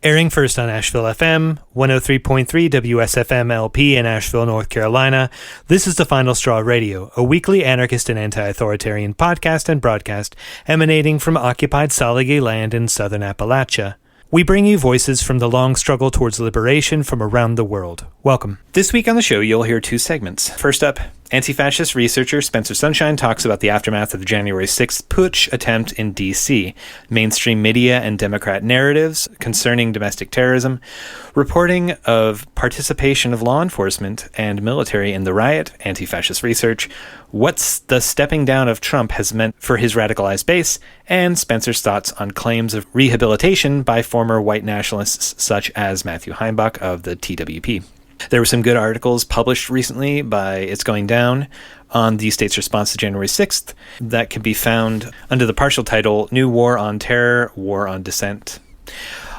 Airing first on Asheville FM, 103.3 WSFM LP in Asheville, North Carolina, this is The Final Straw Radio, a weekly anarchist and anti-authoritarian podcast and broadcast emanating from occupied Saligi land in southern Appalachia. We bring you voices from the long struggle towards liberation from around the world. Welcome. This week on the show, you'll hear two segments. First up, anti-fascist researcher Spencer Sunshine talks about the aftermath of the January 6th putsch attempt in D.C., mainstream media and Democrat narratives concerning domestic terrorism, reporting of participation of law enforcement and military in the riot, anti-fascist research, what's the stepping down of Trump has meant for his radicalized base, and Spencer's thoughts on claims of rehabilitation by former white nationalists such as Matthew Heimbach of the TWP. There were some good articles published recently by It's Going Down on the state's response to January 6th that can be found under the partial title, New War on Terror, War on Dissent.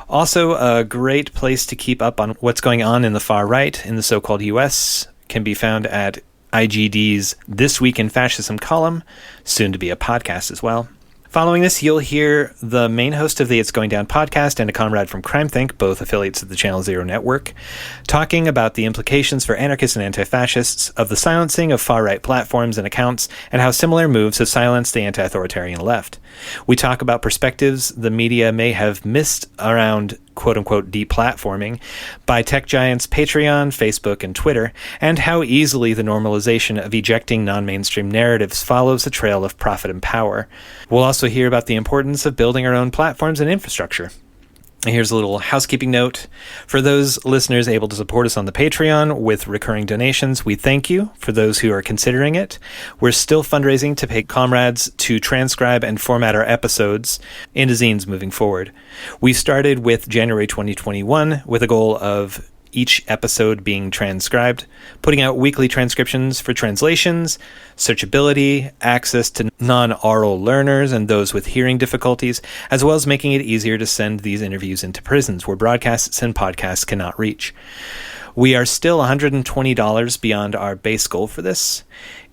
Also, a great place to keep up on what's going on in the far right in the so-called U.S. can be found at IGD's This Week in Fascism column, soon to be a podcast as well. Following this, you'll hear the main host of the It's Going Down podcast and a comrade from CrimeThink, both affiliates of the Channel Zero network, talking about the implications for anarchists and anti-fascists of the silencing of far-right platforms and accounts and how similar moves have silenced the anti-authoritarian left. We talk about perspectives the media may have missed around quote-unquote deplatforming by tech giants Patreon, Facebook, and Twitter, and how easily the normalization of ejecting non-mainstream narratives follows a trail of profit and power. We'll also hear about the importance of building our own platforms and infrastructure. Here's a little housekeeping note. For those listeners able to support us on the Patreon with recurring donations, we thank you. For those who are considering it, we're still fundraising to pay comrades to transcribe and format our episodes into zines moving forward. We started with January 2021 with a goal of each episode being transcribed, putting out weekly transcriptions for translations, searchability, access to non-oral learners and those with hearing difficulties, as well as making it easier to send these interviews into prisons where broadcasts and podcasts cannot reach. We are still $120 beyond our base goal for this.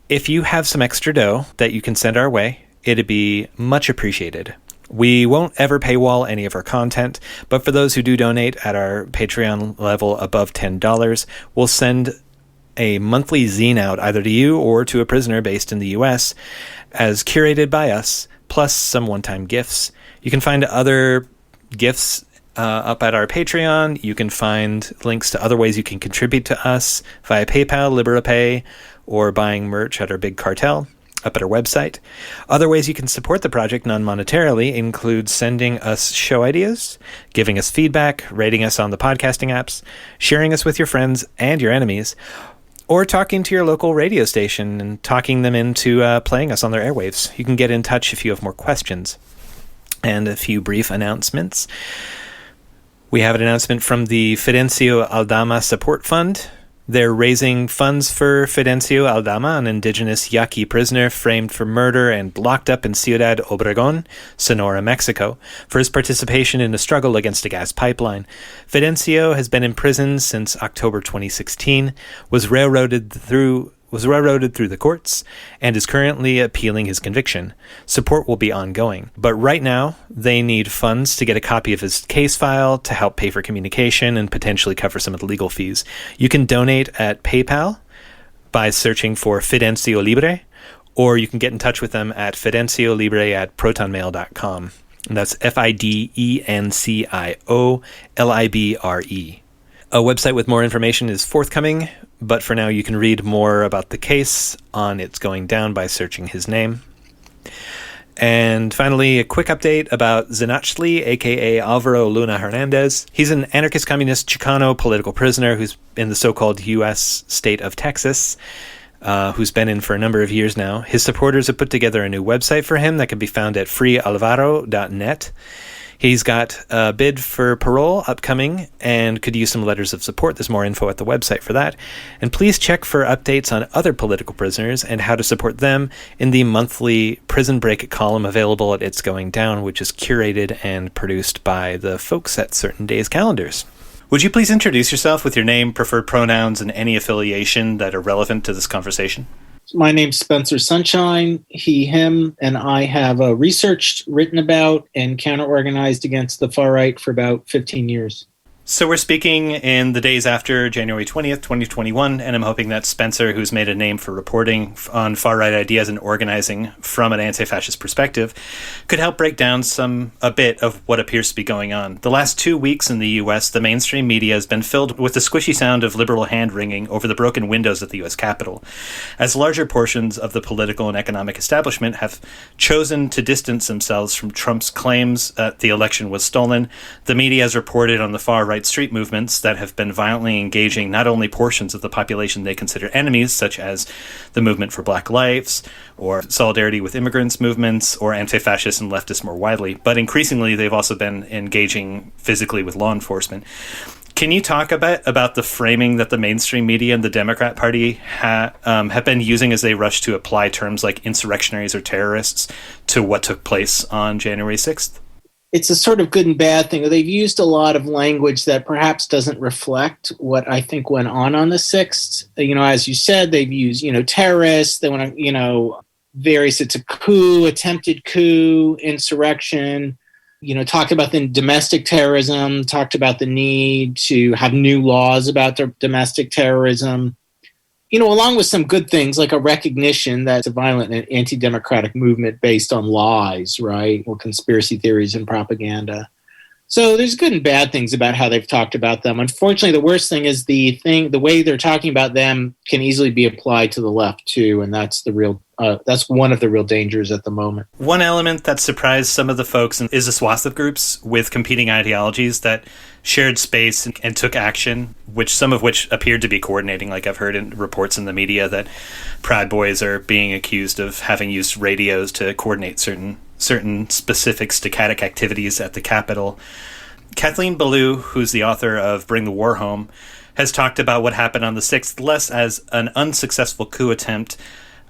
If you have some extra dough that you can send our way, it'd be much appreciated. We won't ever paywall any of our content, but for those who do donate at our Patreon level above $10, we'll send a monthly zine out either to you or to a prisoner based in the U.S. as curated by us, plus some one-time gifts. You can find other gifts up at our Patreon. You can find links to other ways you can contribute to us via PayPal, LiberaPay, or buying merch at our Big Cartel up at our website. Other ways you can support the project non-monetarily include sending us show ideas, giving us feedback, rating us on the podcasting apps, sharing us with your friends and your enemies, or talking to your local radio station and talking them into playing us on their airwaves. You can get in touch if you have more questions. And a few brief announcements. We have an announcement from the Fidencio Aldama Support Fund. They're raising funds for Fidencio Aldama, an indigenous Yaqui prisoner framed for murder and locked up in Ciudad Obregón, Sonora, Mexico, for his participation in the struggle against a gas pipeline. Fidencio has been in prison since October 2016, was railroaded through the courts, and is currently appealing his conviction. Support will be ongoing, but right now they need funds to get a copy of his case file to help pay for communication and potentially cover some of the legal fees. You can donate at PayPal by searching for Fidencio Libre, or you can get in touch with them at fidenciolibre@protonmail.com. And that's FIDENCIOLIBRE. A website with more information is forthcoming, but for now you can read more about the case on It's Going Down by searching his name. And finally, a quick update about Zinachtli, a.k.a. Alvaro Luna Hernandez. He's an anarchist communist Chicano political prisoner who's in the so-called U.S. state of Texas, who's been in for a number of years now. His supporters have put together a new website for him that can be found at freealvaro.net. He's got a bid for parole upcoming and could use some letters of support. There's more info at the website for that. And please check for updates on other political prisoners and how to support them in the monthly Prison Break column available at It's Going Down, which is curated and produced by the folks at Certain Days Calendars. Would you please introduce yourself with your name, preferred pronouns, and any affiliation that are relevant to this conversation? My name's Spencer Sunshine. He, him, and I have researched, written about, and counter-organized against the far right for about 15 years. So we're speaking in the days after January 20th, 2021, and I'm hoping that Spencer, who's made a name for reporting on far-right ideas and organizing from an anti-fascist perspective, could help break down a bit of what appears to be going on. The last 2 weeks in the U.S., the mainstream media has been filled with the squishy sound of liberal hand-wringing over the broken windows at the U.S. Capitol, as larger portions of the political and economic establishment have chosen to distance themselves from Trump's claims that the election was stolen. The media has reported on the far-right street movements that have been violently engaging not only portions of the population they consider enemies, such as the movement for Black Lives, or solidarity with immigrants movements, or anti-fascists and leftists more widely, but increasingly they've also been engaging physically with law enforcement. Can you talk about the framing that the mainstream media and the Democrat Party have been using as they rush to apply terms like insurrectionaries or terrorists to what took place on January 6th? It's a sort of good and bad thing. They've used a lot of language that perhaps doesn't reflect what I think went on the 6th. As you said, they've used, terrorists. They want to, it's a coup, attempted coup, insurrection, talked about the domestic terrorism, talked about the need to have new laws about their domestic terrorism. Along with some good things like a recognition that it's a violent and anti-democratic movement based on lies, right? Or conspiracy theories and propaganda. So there's good and bad things about how they've talked about them. Unfortunately, the worst thing is the way they're talking about them can easily be applied to the left too, and that's that's one of the real dangers at the moment. One element that surprised some of the folks is the swath of groups with competing ideologies that shared space and took action, some of which appeared to be coordinating. Like I've heard in reports in the media that Proud Boys are being accused of having used radios to coordinate certain specific stochastic activities at the Capitol. Kathleen Belew, who's the author of Bring the War Home, has talked about what happened on the 6th less as an unsuccessful coup attempt,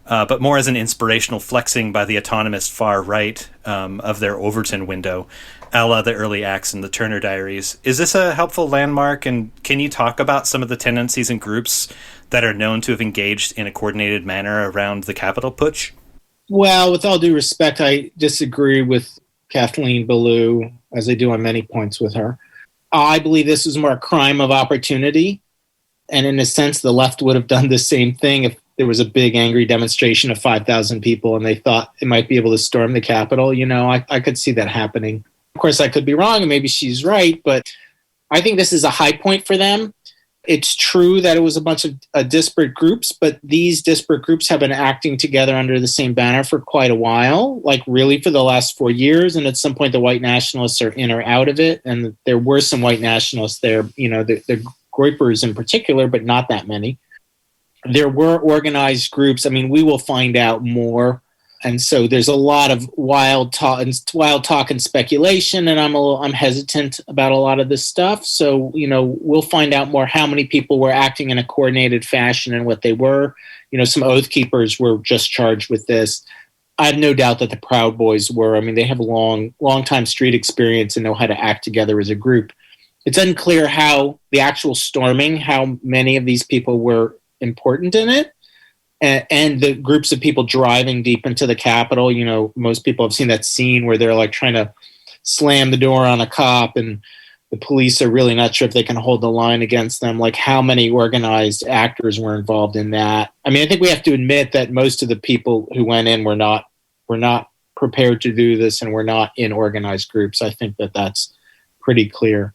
but more as an inspirational flexing by the autonomous far right of their Overton window, a la the early acts in the Turner Diaries. Is this a helpful landmark, and can you talk about some of the tendencies and groups that are known to have engaged in a coordinated manner around the Capitol putsch? Well, with all due respect, I disagree with Kathleen Belew, as I do on many points with her. I believe this was more a crime of opportunity. And in a sense, the left would have done the same thing if there was a big angry demonstration of 5,000 people and they thought it might be able to storm the Capitol. I could see that happening. Of course, I could be wrong, and maybe she's right, but I think this is a high point for them. It's true that it was a bunch of disparate groups, but these disparate groups have been acting together under the same banner for quite a while, like really for the last 4 years. And at some point, the white nationalists are in or out of it. And there were some white nationalists there, the Groypers in particular, but not that many. There were organized groups. I mean, we will find out more. And so there's a lot of wild talk and speculation, and I'm hesitant about a lot of this stuff. So, we'll find out more how many people were acting in a coordinated fashion and what they were. Some Oath Keepers were just charged with this. I have no doubt that the Proud Boys were. I mean, they have a long time street experience and know how to act together as a group. It's unclear how the actual storming, how many of these people were important in it. And the groups of people driving deep into the Capitol. Most people have seen that scene where they're like trying to slam the door on a cop and the police are really not sure if they can hold the line against them. Like, how many organized actors were involved in that? I mean, I think we have to admit that most of the people who went in were not prepared to do this and were not in organized groups. I think that that's pretty clear.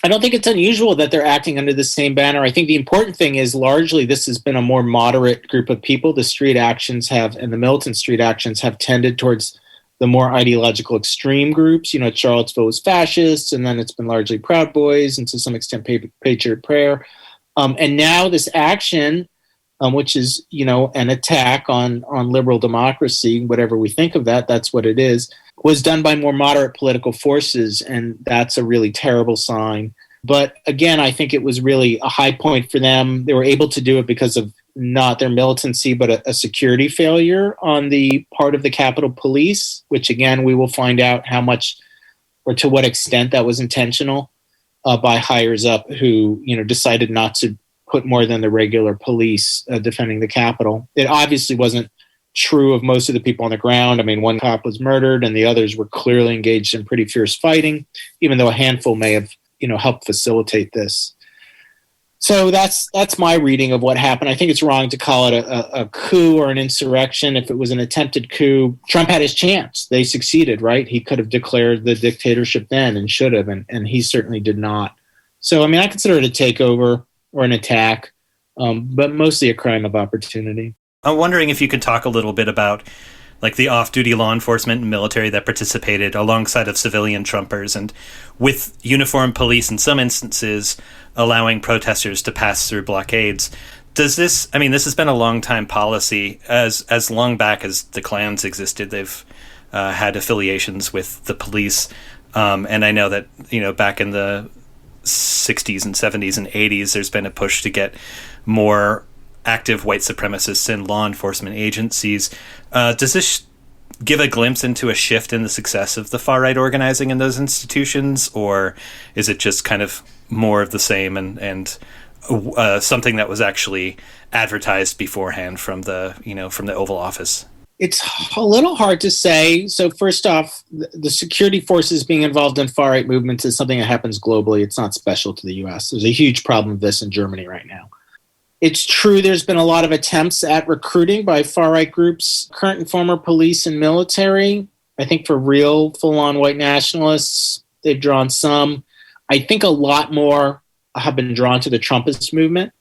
I don't think it's unusual that they're acting under the same banner. I think the important thing is largely this has been a more moderate group of people. The street actions and the militant street actions have tended towards the more ideological extreme groups. Charlottesville was fascists, and then it's been largely Proud Boys, and to some extent Patriot Prayer. And now this action, which is, an attack on liberal democracy, whatever we think of that, that's what it is, was done by more moderate political forces, and that's a really terrible sign. But again, I think it was really a high point for them. They were able to do it because of not their militancy, but a security failure on the part of the Capitol Police, which again, we will find out how much or to what extent that was intentional by hires up who, decided not to put more than the regular police defending the Capitol. It obviously wasn't true of most of the people on the ground. I mean, one cop was murdered and the others were clearly engaged in pretty fierce fighting, even though a handful may have, helped facilitate this. So that's my reading of what happened. I think it's wrong to call it a coup or an insurrection. If it was an attempted coup, Trump had his chance. They succeeded, right? He could have declared the dictatorship then and should have, and he certainly did not. So, I mean, I consider it a takeover or an attack, but mostly a crime of opportunity. I'm wondering if you could talk a little bit about like the off-duty law enforcement and military that participated alongside of civilian Trumpers, and with uniformed police in some instances allowing protesters to pass through blockades. Does this, I mean, this has been a long time policy. As long back as the Klans existed, they've had affiliations with the police. And I know that, back in the 60s and 70s and 80s, there's been a push to get more active white supremacists in law enforcement agencies. Does this give a glimpse into a shift in the success of the far-right organizing in those institutions, or is it just kind of more of the same and something that was actually advertised beforehand from the Oval Office? It's a little hard to say. So first off, the security forces being involved in far-right movements is something that happens globally. It's not special to the U.S. There's a huge problem with this in Germany right now. It's true there's been a lot of attempts at recruiting by far-right groups, current and former police and military. I think for real full-on white nationalists, they've drawn some. I think a lot more have been drawn to the Trumpist movement.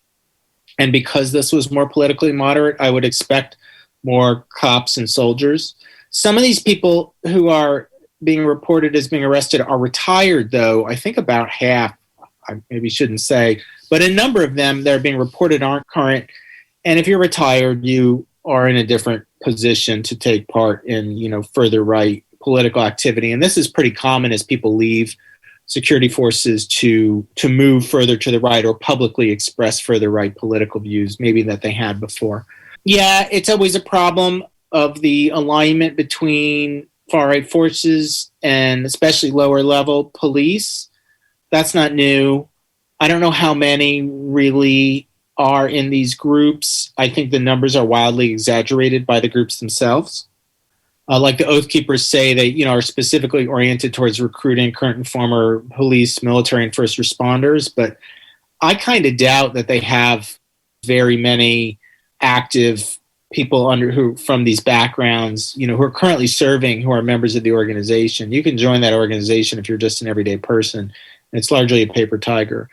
And because this was more politically moderate, I would expect more cops and soldiers. Some of these people who are being reported as being arrested are retired, though. I think about half, I maybe shouldn't say, but a number of them that are being reported aren't current. And if you're retired, you are in a different position to take part in, further right political activity. And this is pretty common as people leave security forces to move further to the right or publicly express further right political views, maybe that they had before. Yeah, it's always a problem of the alignment between far-right forces and especially lower-level police. That's not new. I don't know how many really are in these groups. I think the numbers are wildly exaggerated by the groups themselves. Like the Oath Keepers say, they are specifically oriented towards recruiting current and former police, military, and first responders. But I kind of doubt that they have very many active people who from these backgrounds, who are currently serving, who are members of the organization. You can join that organization if you're just an everyday person. It's largely a paper tiger.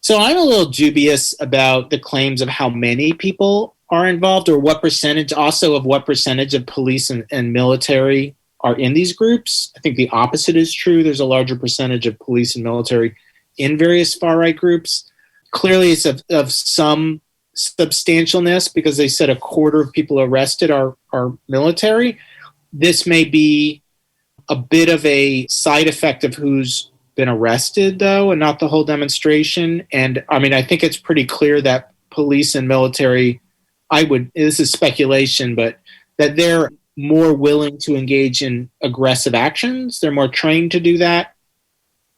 So I'm a little dubious about the claims of how many people are involved or what percentage of police and military are in these groups. I think the opposite is true. There's a larger percentage of police and military in various far-right groups. Clearly it's of some substantialness because they said a quarter of people arrested are military. This may be a bit of a side effect of who's been arrested, though, and not the whole demonstration. And I mean, I think it's pretty clear that police and military, this is speculation, but that they're more willing to engage in aggressive actions. They're more trained to do that.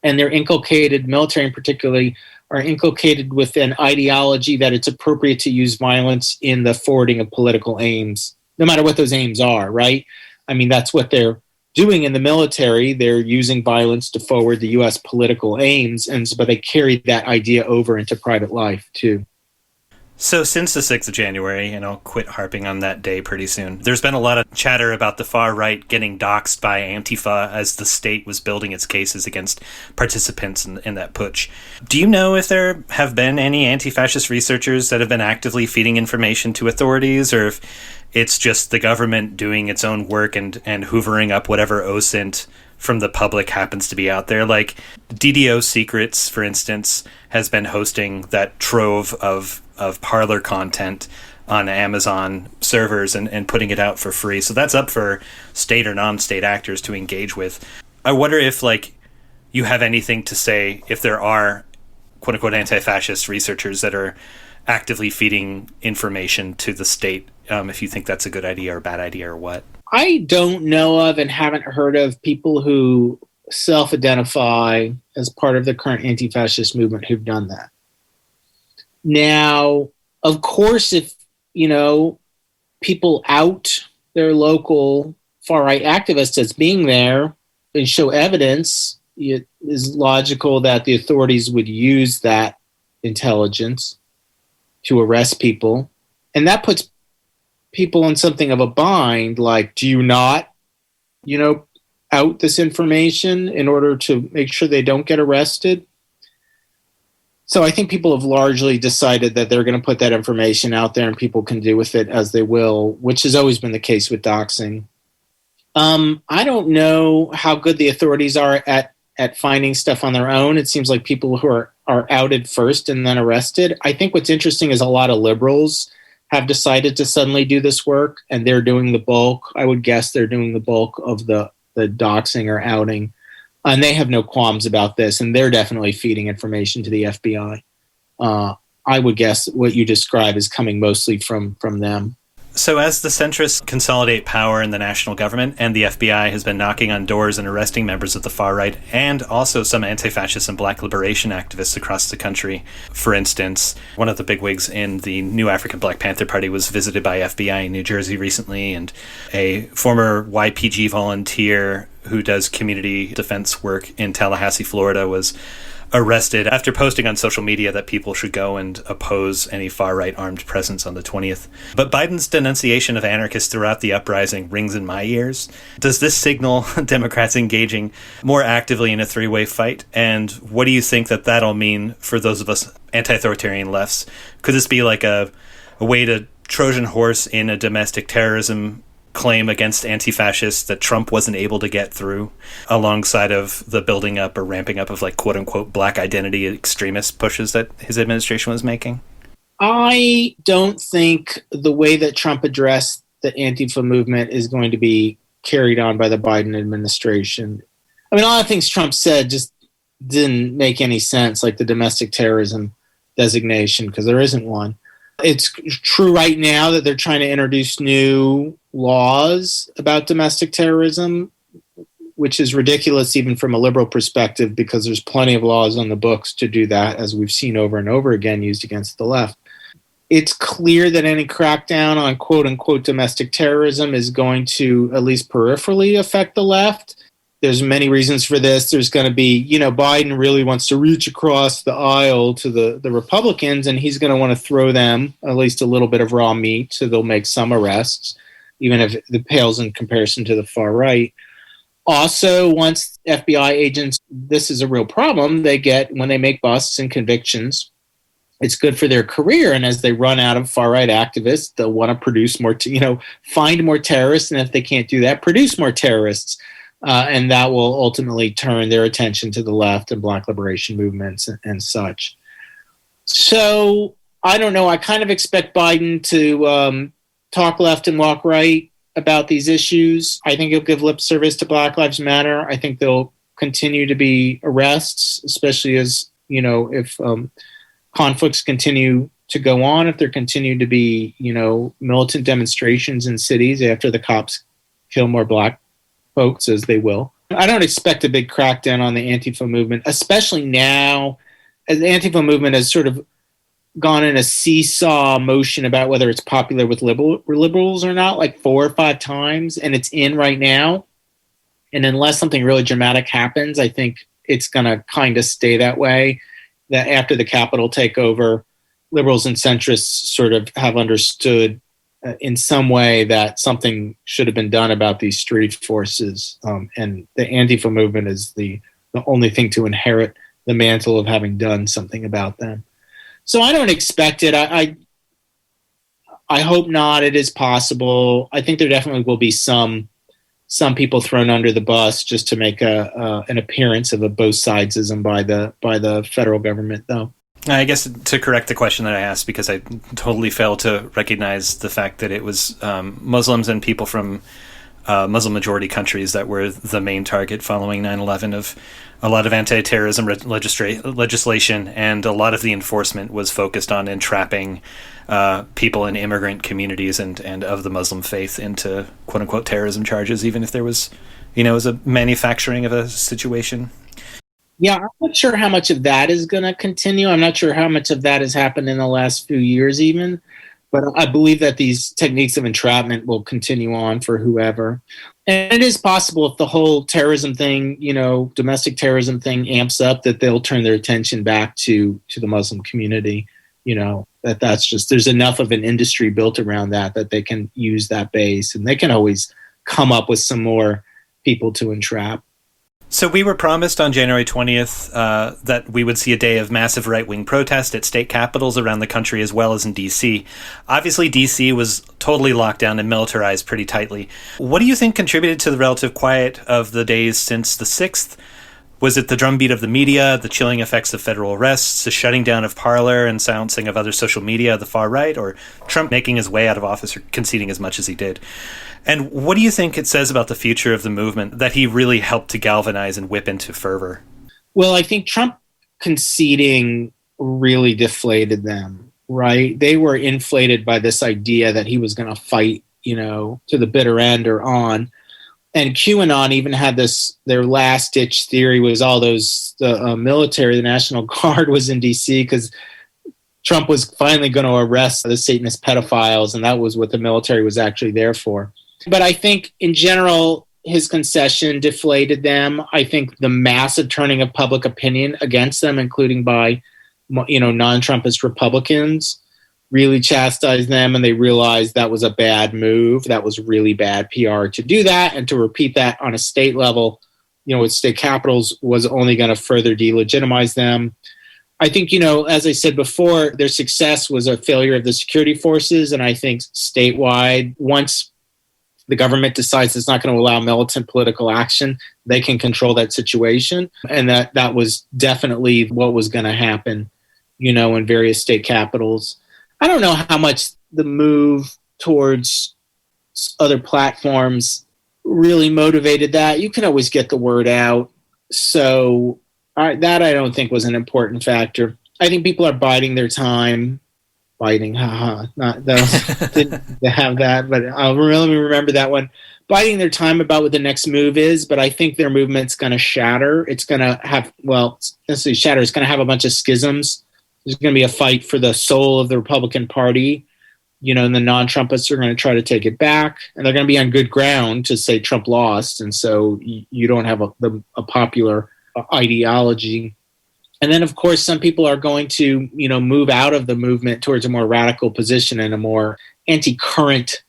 And they're inculcated, military in particularly, are inculcated with an ideology that it's appropriate to use violence in the forwarding of political aims, no matter what those aims are, right? I mean, that's what they're doing in the military. They're using violence to forward the U.S. political aims, but they carry that idea over into private life, too. So since the 6th of January, and I'll quit harping on that day pretty soon, there's been a lot of chatter about the far right getting doxxed by Antifa as the state was building its cases against participants in that putsch. Do you know if there have been any anti-fascist researchers that have been actively feeding information to authorities, or if it's just the government doing its own work and hoovering up whatever OSINT from the public happens to be out there? Like DDO Secrets, for instance, has been hosting that trove of Parler content on Amazon servers and putting it out for free. So that's up for state or non-state actors to engage with. I wonder if you have anything to say if there are quote unquote anti-fascist researchers that are actively feeding information to the state, if you think that's a good idea or a bad idea or what. I don't know of and haven't heard of people who self-identify as part of the current anti-fascist movement who've done that. Now, of course, if, people out their local far-right activists as being there and show evidence, it is logical that the authorities would use that intelligence to arrest people. And that puts people in something of a bind, like, do you not, out this information in order to make sure they don't get arrested? So I think people have largely decided that they're going to put that information out there and people can do with it as they will, which has always been the case with doxing. I don't know how good the authorities are at finding stuff on their own. It seems like people who are outed first and then arrested. I think what's interesting is a lot of liberals have decided to suddenly do this work, and they're doing the bulk. I would guess they're doing the bulk of the doxing or outing. And they have no qualms about this, and they're definitely feeding information to the FBI. I would guess what you describe is coming mostly from them. So as the centrists consolidate power in the national government, and the FBI has been knocking on doors and arresting members of the far right, and also some anti-fascist and black liberation activists across the country. For instance, one of the bigwigs in the New African Black Panther Party was visited by FBI in New Jersey recently, and a former YPG volunteer who does community defense work in Tallahassee, Florida, was arrested after posting on social media that people should go and oppose any far-right armed presence on the 20th. But Biden's denunciation of anarchists throughout the uprising rings in my ears. Does this signal Democrats engaging more actively in a three-way fight? And what do you think that that'll mean for those of us anti-authoritarian lefts? Could this be like a way to Trojan horse in a domestic terrorism claim against anti-fascists that Trump wasn't able to get through, alongside of the building up or ramping up of like quote unquote black identity extremist pushes that his administration was making? I don't think the way that Trump addressed the Antifa movement is going to be carried on by the Biden administration. I mean, a lot of things Trump said just didn't make any sense, like the domestic terrorism designation, because there isn't one. It's true right now that they're trying to introduce new laws about domestic terrorism, which is ridiculous even from a liberal perspective, because there's plenty of laws on the books to do that, as we've seen over and over again used against the left. It's clear that any crackdown on quote-unquote domestic terrorism is going to at least peripherally affect the left. There's many reasons for this. There's going to be, Biden really wants to reach across the aisle to the Republicans, and he's going to want to throw them at least a little bit of raw meat, so they'll make some arrests, even if it pales in comparison to the far right. Also, once FBI agents, this is a real problem, when they make busts and convictions, it's good for their career. And as they run out of far-right activists, they'll want to produce more, find more terrorists. And if they can't do that, produce more terrorists. And that will ultimately turn their attention to the left and black liberation movements and such. So I don't know. I kind of expect Biden to talk left and walk right about these issues. I think he'll give lip service to Black Lives Matter. I think there'll continue to be arrests, especially as, if conflicts continue to go on, if there continue to be, militant demonstrations in cities after the cops kill more black folks, as they will. I don't expect a big crackdown on the Antifa movement, especially now as the Antifa movement has sort of gone in a seesaw motion about whether it's popular with liberals or not, like 4 or 5 times, and it's in right now. And unless something really dramatic happens, I think it's going to kind of stay that way, that after the Capitol takeover, liberals and centrists sort of have understood in some way that something should have been done about these street forces. And the Antifa movement is the only thing to inherit the mantle of having done something about them. So I don't expect it. I hope not. It is possible. I think there definitely will be some people thrown under the bus just to make an appearance of a both sidesism by the federal government, though. I guess to correct the question that I asked, because I totally failed to recognize the fact that it was Muslims and people from Muslim majority countries that were the main target following 9/11 of a lot of anti-terrorism legislation, and a lot of the enforcement was focused on entrapping people in immigrant communities and of the Muslim faith into quote-unquote terrorism charges, even if there was, it was a manufacturing of a situation. Yeah, I'm not sure how much of that is going to continue. I'm not sure how much of that has happened in the last few years, even. But I believe that these techniques of entrapment will continue on for whoever. And it is possible if the whole terrorism thing, domestic terrorism thing amps up, that they'll turn their attention back to the Muslim community. That's just, there's enough of an industry built around that they can use that base, and they can always come up with some more people to entrap. So we were promised on January 20th that we would see a day of massive right-wing protest at state capitals around the country as well as in D.C. Obviously, D.C. was totally locked down and militarized pretty tightly. What do you think contributed to the relative quiet of the days since the 6th? Was it the drumbeat of the media, the chilling effects of federal arrests, the shutting down of Parler and silencing of other social media of the far right, or Trump making his way out of office or conceding as much as he did? And what do you think it says about the future of the movement that he really helped to galvanize and whip into fervor? Well, I think Trump conceding really deflated them, right? They were inflated by this idea that he was going to fight, to the bitter end or on. And QAnon even had their last ditch theory was all the military, the National Guard was in DC because Trump was finally going to arrest the Satanist pedophiles, and that was what the military was actually there for. But I think in general, his concession deflated them. I think the massive turning of public opinion against them, including by, non-Trumpist Republicans, really chastised them, and they realized that was a bad move. That was really bad PR to do that, and to repeat that on a state level, with state capitals, was only going to further delegitimize them. I think, as I said before, their success was a failure of the security forces, and I think statewide, once the government decides it's not going to allow militant political action, they can control that situation. And that was definitely what was going to happen, in various state capitals. I don't know how much the move towards other platforms really motivated that. You can always get the word out. So that I don't think was an important factor. I think people are biding their time. Biting, not that didn't have that, but I'll really remember that one. Biding their time about what the next move is, but I think their movement's going to shatter. It's going to have, necessarily shatter. It's going to have a bunch of schisms. There's going to be a fight for the soul of the Republican Party, and the non-Trumpists are going to try to take it back, and they're going to be on good ground to say Trump lost, and so you don't have a popular ideology. And then, of course, some people are going to, move out of the movement towards a more radical position and a more anti-current.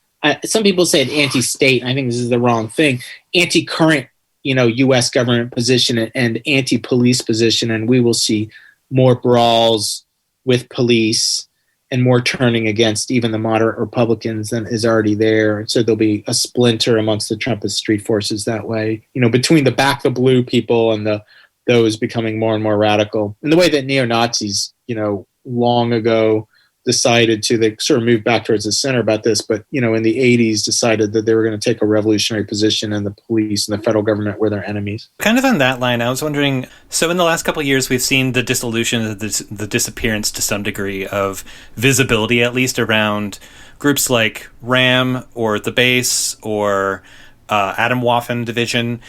Some people say anti-state. I think this is the wrong thing. Anti-current, U.S. government position and anti-police position, and we will see more brawls with police and more turning against even the moderate Republicans than is already there. So there'll be a splinter amongst the Trumpist street forces that way. Between the back the blue people and those becoming more and more radical, in the way that neo-Nazis, long ago decided to, they sort of moved back towards the center about this, but, in the 80s decided that they were going to take a revolutionary position and the police and the federal government were their enemies. Kind of on that line, I was wondering, so in the last couple of years, we've seen the dissolution, the disappearance to some degree of visibility, at least around groups like RAM or The Base or Atomwaffen Division.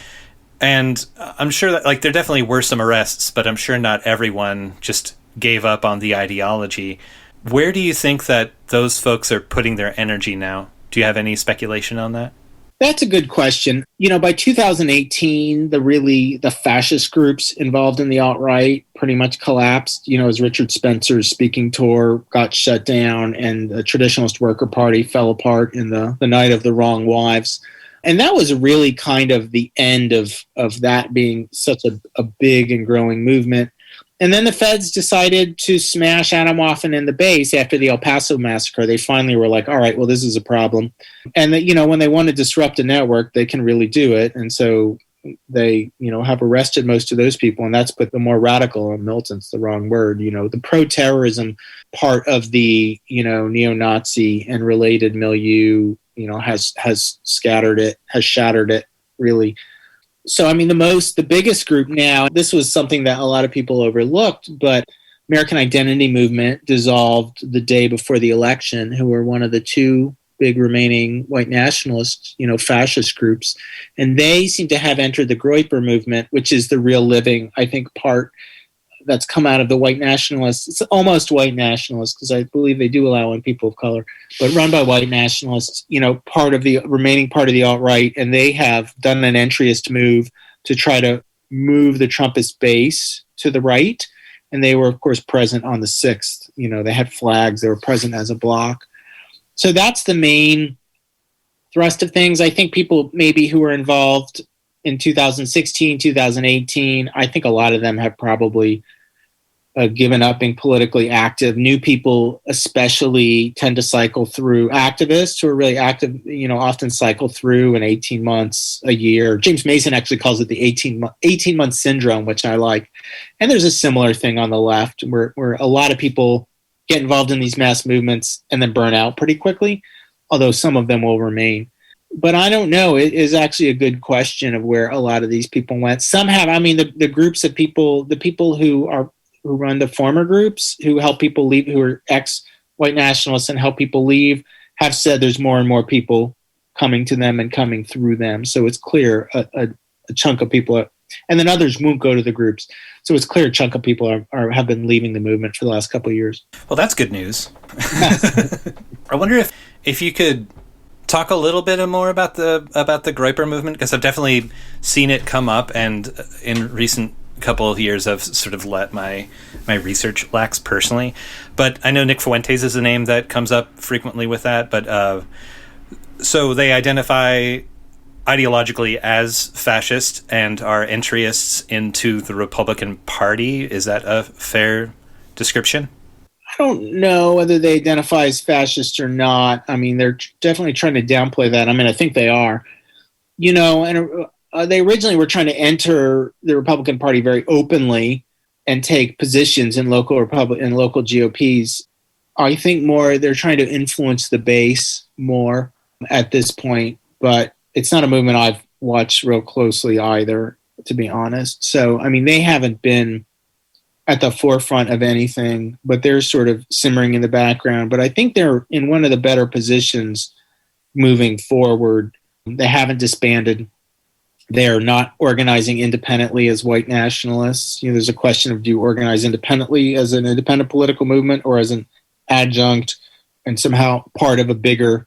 And I'm sure that, there definitely were some arrests, but I'm sure not everyone just gave up on the ideology. Where do you think that those folks are putting their energy now? Do you have any speculation on that? That's a good question. By 2018, the fascist groups involved in the alt-right pretty much collapsed. As Richard Spencer's speaking tour got shut down and the Traditionalist Worker Party fell apart in the night of the wrong wives. And that was really kind of the end of that being such a big and growing movement. And then the feds decided to smash Atomwaffen in the base after the El Paso massacre. They finally were like, all right, well, this is a problem. And that, when they want to disrupt a network, they can really do it. And so they, have arrested most of those people. And that's put the more radical, and militant's the wrong word, the pro-terrorism part of the, neo-Nazi and related milieu, has shattered it, really. So, the biggest group now, this was something that a lot of people overlooked, but American Identity Movement dissolved the day before the election, who were one of the two big remaining white nationalist, fascist groups. And they seem to have entered the Groyper movement, which is the real living, I think, part that's come out of the white nationalists. It's almost white nationalists because I believe they do allow in people of color, but run by white nationalists, part of the remaining part of the alt-right. And they have done an entryist move to try to move the Trumpist base to the right. And they were, of course, present on the 6th. They had flags. They were present as a bloc. So that's the main thrust of things. I think people maybe who were involved in 2016, 2018, I think a lot of them have probably given up being politically active. New people especially tend to cycle through. Activists who are really active, often cycle through in 18 months, a year. James Mason actually calls it the 18-month syndrome, which I like. And there's a similar thing on the left where a lot of people get involved in these mass movements and then burn out pretty quickly, although some of them will remain. But I don't know. It is actually a good question of where a lot of these people went. Some have, the groups of people, the people who run the former groups, who help people leave, who are ex-white nationalists and help people leave, have said there's more and more people coming to them and coming through them. So it's clear a chunk of people and then others won't go to the groups. So it's clear a chunk of people have been leaving the movement for the last couple of years. Well, that's good news. I wonder if you could talk a little bit more about the Groyper movement, because I've definitely seen it come up, and in recent couple of years I've sort of let my research lax personally. But I know Nick Fuentes is a name that comes up frequently with that. But so they identify ideologically as fascist and are entryists into the Republican Party. Is that a fair description? I don't know whether they identify as fascist or not. They're definitely trying to downplay that. I think they are. And they originally were trying to enter the Republican Party very openly and take positions in local GOPs. I think more they're trying to influence the base more at this point, but it's not a movement I've watched real closely either, to be honest. So, they haven't been at the forefront of anything, but they're sort of simmering in the background. But I think they're in one of the better positions moving forward. They haven't disbanded. They're not organizing independently as white nationalists. There's a question of, do you organize independently as an independent political movement or as an adjunct and somehow part of a bigger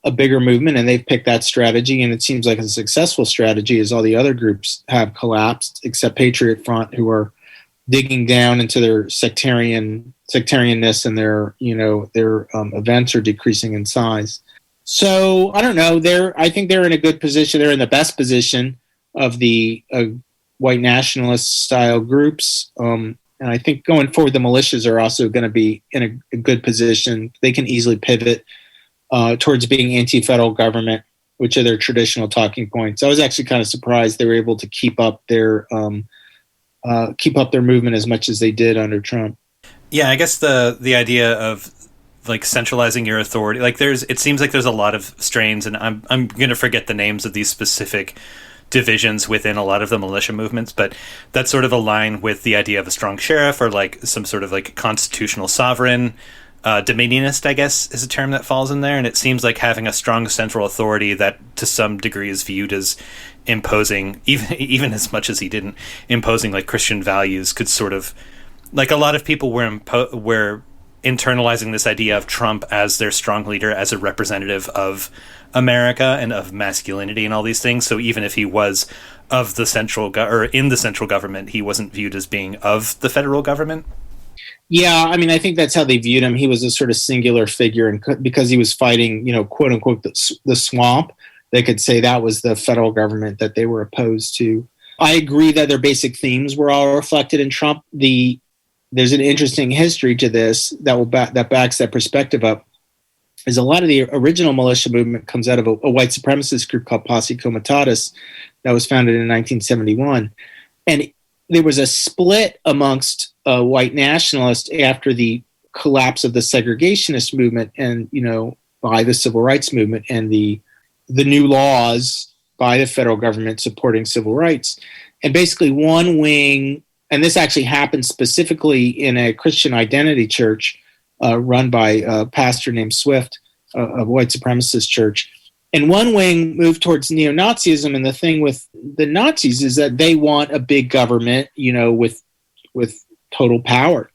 movement? And they've picked that strategy, and it seems like a successful strategy, as all the other groups have collapsed, except Patriot Front, who are digging down into their sectarianness, and their events are decreasing in size. So I don't know. I think they're in a good position. They're in the best position of the white nationalist style groups. And I think going forward, the militias are also going to be in a good position. They can easily pivot towards being anti-federal government, which are their traditional talking points. I was actually kind of surprised they were able to keep up their movement as much as they did under Trump. Yeah, I guess the idea of like centralizing your authority, like it seems like there's a lot of strains, and I'm going to forget the names of these specific divisions within a lot of the militia movements, but that's sort of aligned with the idea of a strong sheriff, or like some sort of like constitutional sovereign. Dominionist, I guess, is a term that falls in there, and it seems like having a strong central authority that to some degree is viewed as imposing, even as much as he didn't, imposing like Christian values, could sort of, like, a lot of people were internalizing this idea of Trump as their strong leader, as a representative of America and of masculinity and all these things. So even if he was of the in the central government, he wasn't viewed as being of the federal government. Yeah, I think that's how they viewed him. He was a sort of singular figure, and because he was fighting, quote unquote, the swamp, they could say that was the federal government that they were opposed to. I agree that their basic themes were all reflected in Trump. There's an interesting history to this that backs that perspective up. Is a lot of the original militia movement comes out of a white supremacist group called Posse Comitatus that was founded in 1971, and there was a split amongst white nationalists after the collapse of the segregationist movement, and by the civil rights movement and the new laws by the federal government supporting civil rights. And basically one wing, and this actually happened specifically in a Christian identity church run by a pastor named Swift. a white supremacist church. And one wing moved towards neo-Nazism, and the thing with the Nazis is that they want a big government, with total power,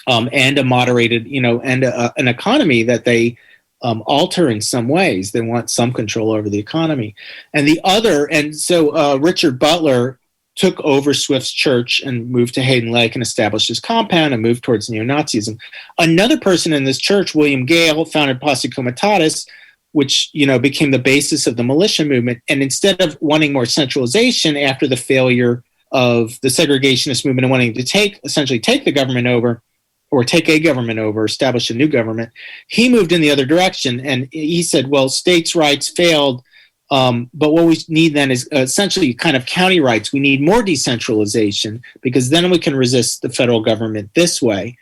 and a moderated, and an economy that they alter in some ways. They want some control over the economy. And so Richard Butler took over Swift's church and moved to Hayden Lake and established his compound and moved towards neo-Nazism. Another person in this church, William Gale, founded Posse Comitatus, which became the basis of the militia movement. And instead of wanting more centralization after the failure of the segregationist movement and wanting to essentially take the government over, or take a government over, establish a new government, he moved in the other direction. And he said, well, states' rights failed, but what we need then is essentially kind of county rights. We need more decentralization, because then we can resist the federal government this way.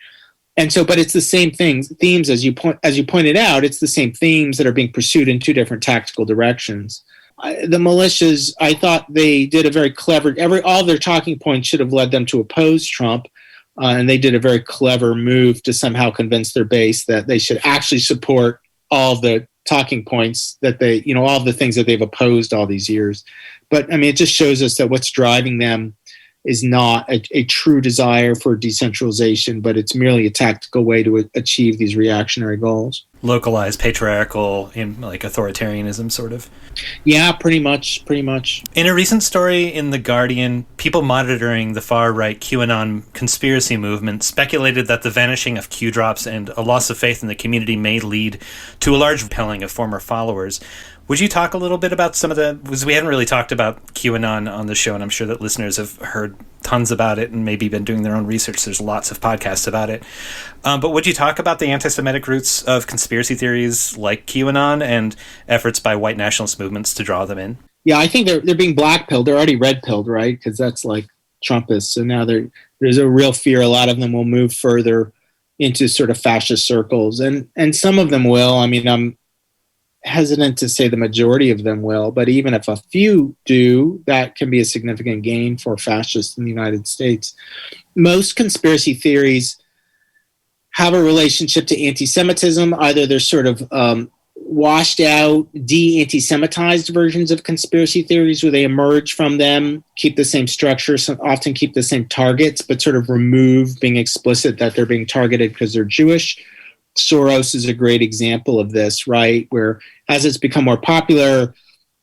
And so, but it's the same themes as you pointed out. It's the same themes that are being pursued in two different tactical directions. The militias, I thought they did a very clever. All of their talking points should have led them to oppose Trump, and they did a very clever move to somehow convince their base that they should actually support all of the talking points that they, all of the things that they've opposed all these years. But I mean, it just shows us that what's driving them is not a true desire for decentralization, but it's merely a tactical way to achieve these reactionary goals. Localized, patriarchal, like authoritarianism, sort of. Yeah, pretty much. In a recent story in The Guardian, people monitoring the far-right QAnon conspiracy movement speculated that the vanishing of Q drops and a loss of faith in the community may lead to a large repelling of former followers. Would you talk a little bit about some of because we haven't really talked about QAnon on the show, and I'm sure that listeners have heard tons about it and maybe been doing their own research. There's lots of podcasts about it. But would you talk about the anti-Semitic roots of conspiracy theories like QAnon and efforts by white nationalist movements to draw them in? Yeah, I think they're being black-pilled. They're already red-pilled, right? Because that's like Trumpists. So now there's a real fear a lot of them will move further into sort of fascist circles. And some of them will. I mean, I'm hesitant to say the majority of them will, but even if a few do, that can be a significant gain for fascists in the United States. Most conspiracy theories have a relationship to anti-Semitism. Either they're sort of washed out, de-anti-Semitized versions of conspiracy theories where they emerge from them, keep the same structure, often keep the same targets, but sort of remove being explicit that they're being targeted because they're Jewish. Soros is a great example of this, right? Where as it's become more popular,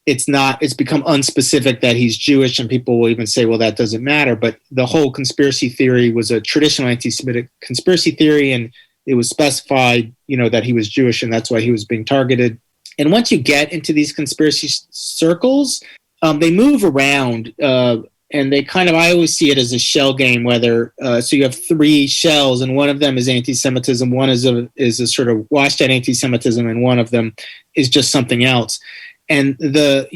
it's become unspecific that he's Jewish, and people will even say, well, that doesn't matter. But the whole conspiracy theory was a traditional anti-Semitic conspiracy theory, and it was specified, that he was Jewish, and that's why he was being targeted. And once you get into these conspiracy circles, they move around, and they I always see it as a shell game, so you have three shells, and one of them is anti-Semitism, one is a sort of washed out anti-Semitism, and one of them is just something else. And the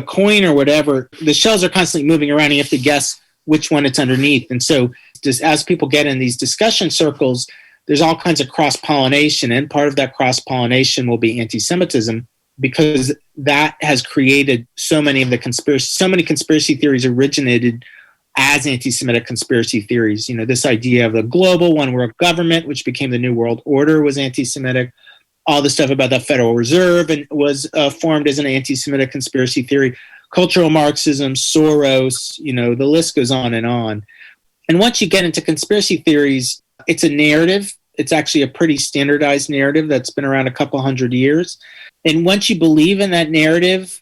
coin or whatever, the shells are constantly moving around, and you have to guess which one it's underneath. And so just as people get in these discussion circles, there's all kinds of cross-pollination, and part of that cross-pollination will be anti-Semitism, because that has created so many conspiracy theories originated as anti-Semitic conspiracy theories. This idea of the global one world government, which became the New World Order, was anti-Semitic. All the stuff about the Federal Reserve and was formed as an anti-Semitic conspiracy theory. Cultural Marxism, Soros, the list goes on. And once you get into conspiracy theories, it's a narrative. It's actually a pretty standardized narrative that's been around a couple hundred years. And once you believe in that narrative,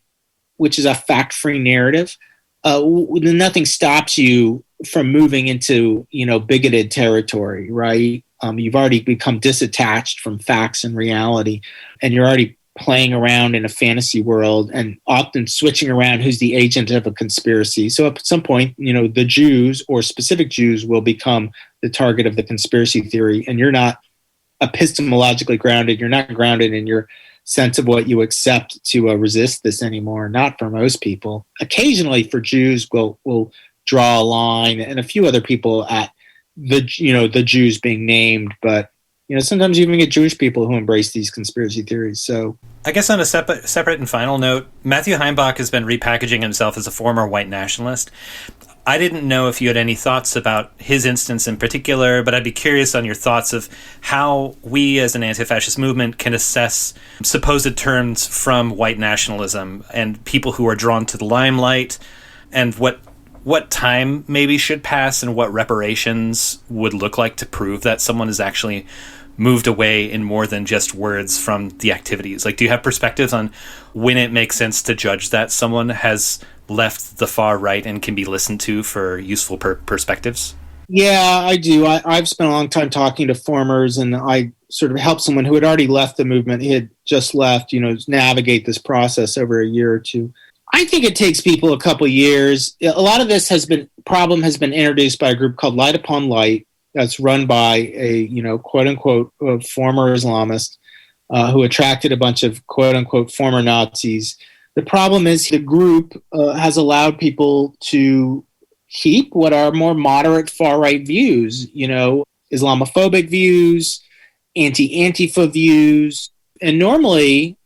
which is a fact-free narrative, nothing stops you from moving into, bigoted territory, right? You've already become disattached from facts and reality, and you're already playing around in a fantasy world and often switching around who's the agent of a conspiracy. So at some point, the Jews or specific Jews will become the target of the conspiracy theory, and you're not epistemologically grounded. You're not grounded in your sense of what you accept to resist this anymore. Not for most people. Occasionally for Jews, we'll draw a line, and a few other people at the Jews being named, but sometimes you even get Jewish people who embrace these conspiracy theories. So I guess on a separate and final note, Matthew Heimbach has been repackaging himself as a former white nationalist. I didn't know if you had any thoughts about his instance in particular, but I'd be curious on your thoughts of how we as an anti-fascist movement can assess supposed terms from white nationalism and people who are drawn to the limelight, and what time maybe should pass and what reparations would look like to prove that someone has actually moved away in more than just words from the activities. Like, do you have perspectives on when it makes sense to judge that someone has left the far right and can be listened to for useful perspectives? Yeah, I do. I've spent a long time talking to formers, and I sort of helped someone who had already left the movement. He had just left, navigate this process over a year or two. I think it takes people a couple years. A lot of this has been introduced by a group called Light Upon Light, that's run by a, quote unquote, former Islamist who attracted a bunch of quote unquote former Nazis. The problem is the group has allowed people to keep what are more moderate far-right views, Islamophobic views, anti-Antifa views. And normally,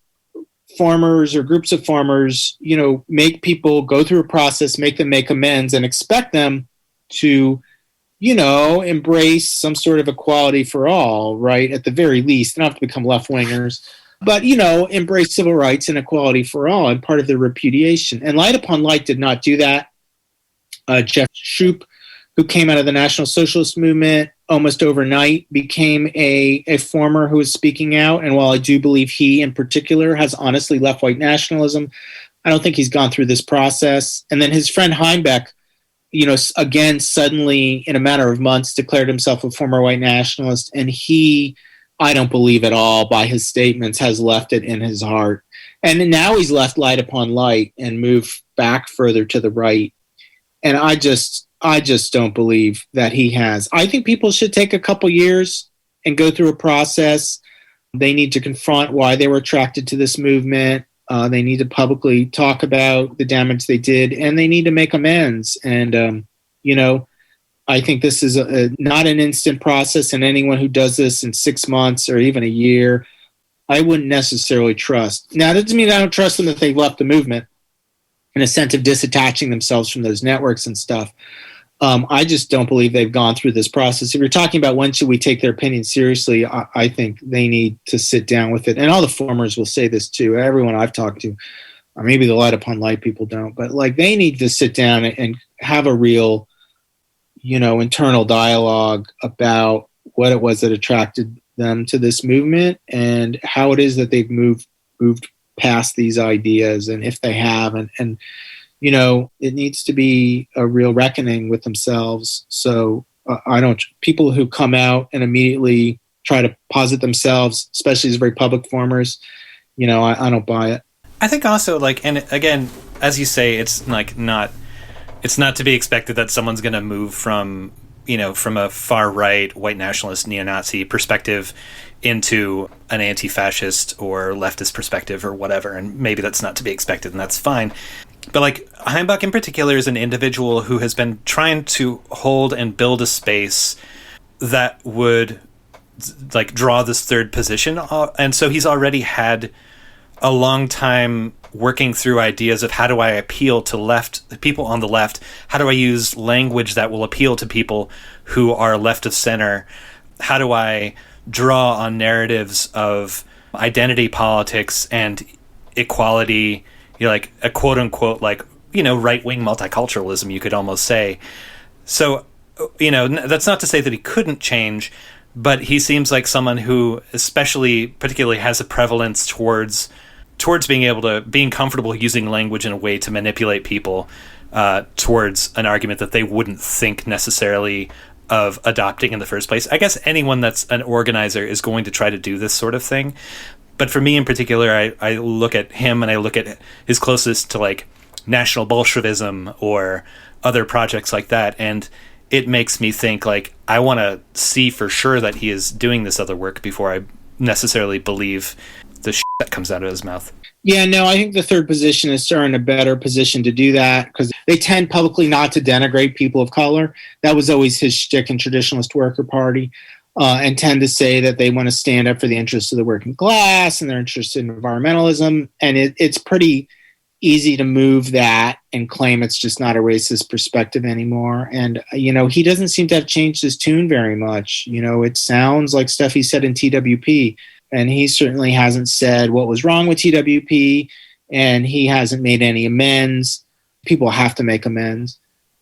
farmers or groups of farmers, make people go through a process, make them make amends, and expect them to, embrace some sort of equality for all, right? At the very least, they don't have to become left-wingers. But, embrace civil rights and equality for all and part of the repudiation. And Light Upon Light did not do that. Jeff Shoup, who came out of the National Socialist movement almost overnight, became a former who was speaking out. And while I do believe he in particular has honestly left white nationalism, I don't think he's gone through this process. And then his friend Heimbach, again, suddenly in a matter of months declared himself a former white nationalist. And he, I don't believe at all by his statements, has left it in his heart. And now he's left Light Upon Light and moved back further to the right. And I just don't believe that he has. I think people should take a couple years and go through a process. They need to confront why they were attracted to this movement. They need to publicly talk about the damage they did, and they need to make amends. And, I think this is not an instant process, and anyone who does this in 6 months or even a year, I wouldn't necessarily trust. Now, that doesn't mean I don't trust them that they've left the movement in a sense of disattaching themselves from those networks and stuff. I just don't believe they've gone through this process. If you're talking about when should we take their opinion seriously, I think they need to sit down with it. And all the formers will say this too. Everyone I've talked to, or maybe the Light Upon Light people don't, but they need to sit down and have a real, internal dialogue about what it was that attracted them to this movement and how it is that they've moved past these ideas, and if they have, and it needs to be a real reckoning with themselves. So people who come out and immediately try to posit themselves, especially as very public formers, I don't buy it. I think also, and again, as you say, it's not to be expected that someone's going to move from a far right white nationalist neo-Nazi perspective into an anti-fascist or leftist perspective or whatever, and maybe that's not to be expected, and that's fine. But Heimbach in particular is an individual who has been trying to hold and build a space that would draw this third position, and so he's already had a long time working through ideas of how do I appeal to people on the left, how do I use language that will appeal to people who are left of center, how do I draw on narratives of identity politics and equality, a quote unquote right-wing multiculturalism, you could almost say. So that's not to say that he couldn't change, but he seems like someone who particularly has a prevalence towards being comfortable using language in a way to manipulate people towards an argument that they wouldn't think necessarily of adopting in the first place. I guess anyone that's an organizer is going to try to do this sort of thing. But for me in particular, I look at him and I look at his closest to National Bolshevism or other projects like that, and it makes me think I want to see for sure that he is doing this other work before I necessarily believe the shit that comes out of his mouth. Yeah, no, I think the third position are in a better position to do that because they tend publicly not to denigrate people of color. That was always his shtick in Traditionalist Worker Party, and tend to say that they want to stand up for the interests of the working class and they're interested in environmentalism. And it's pretty easy to move that and claim it's just not a racist perspective anymore. And, he doesn't seem to have changed his tune very much. It sounds like stuff he said in TWP, and he certainly hasn't said what was wrong with TWP, and he hasn't made any amends. People have to make amends.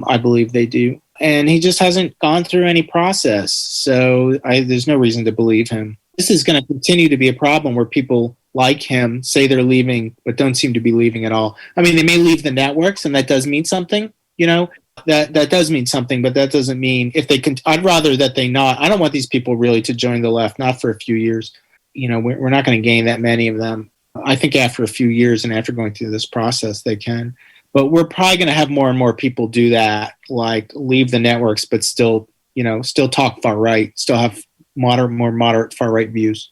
I believe they do. And he just hasn't gone through any process. So there's no reason to believe him. This is going to continue to be a problem where people like him say they're leaving, but don't seem to be leaving at all. I mean, they may leave the networks, and that does mean something, that does mean something, but that doesn't mean if they can, I'd rather that they not. I don't want these people really to join the left, not for a few years. We're not going to gain that many of them. I think after a few years and after going through this process, they can. But we're probably going to have more and more people do that, like leave the networks, but still talk far right, still have more moderate far right views.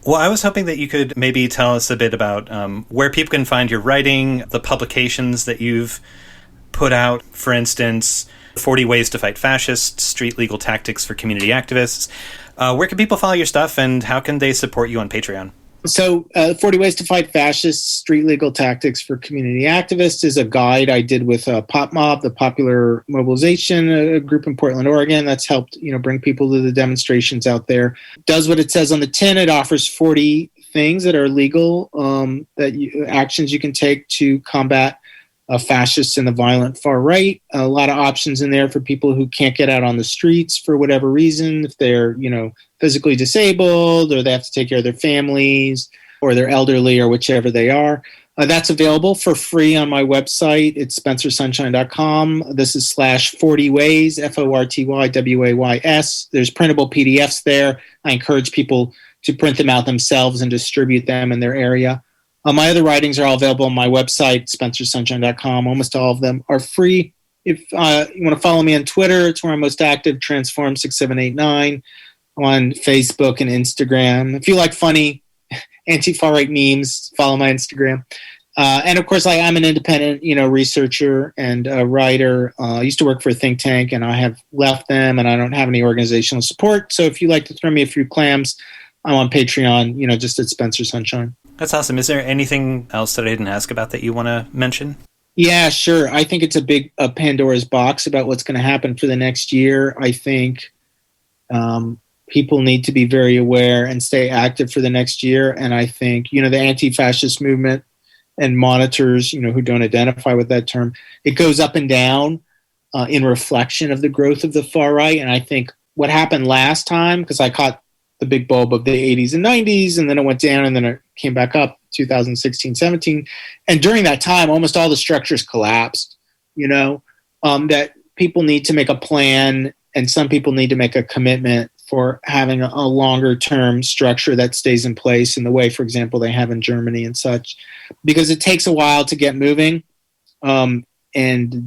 Well, I was hoping that you could maybe tell us a bit about where people can find your writing, the publications that you've put out, for instance, 40 Ways to Fight Fascists, Street Legal Tactics for Community Activists. Where can people follow your stuff, and how can they support you on Patreon? So 40 Ways to Fight Fascists, Street Legal Tactics for Community Activists is a guide I did with Pop Mob, the Popular Mobilization, a group in Portland, Oregon, that's helped bring people to the demonstrations out there. Does what it says on the tin. It offers 40 things that are legal, actions you can take to combat fascists and the violent far right. A lot of options in there for people who can't get out on the streets for whatever reason, if they're physically disabled, or they have to take care of their families, or they're elderly, or whichever they are. That's available for free on my website. It's spencersunshine.com. This is /40 ways, FORTYWAYS. There's printable PDFs there. I encourage people to print them out themselves and distribute them in their area. My other writings are all available on my website, spencersunshine.com. Almost all of them are free. If you want to follow me on Twitter, it's where I'm most active, Transform6789. On Facebook and Instagram. If you like funny anti-far right memes, follow my Instagram. And of course, I'm an independent, researcher and a writer. I used to work for a think tank, and I have left them, and I don't have any organizational support. So if you'd like to throw me a few clams, I'm on Patreon, just at Spencer Sunshine. That's awesome. Is there anything else that I didn't ask about that you want to mention? Yeah, sure. I think it's a Pandora's box about what's going to happen for the next year. I think people need to be very aware and stay active for the next year. And I think, the anti-fascist movement and monitors, who don't identify with that term, it goes up and down in reflection of the growth of the far right. And I think what happened last time, because I caught the big bulb of the 80s and 90s, and then it went down, and then it came back up 2016, 17. And during that time, almost all the structures collapsed, that people need to make a plan, and some people need to make a commitment for having a longer term structure that stays in place in the way, for example, they have in Germany and such, because it takes a while to get moving. And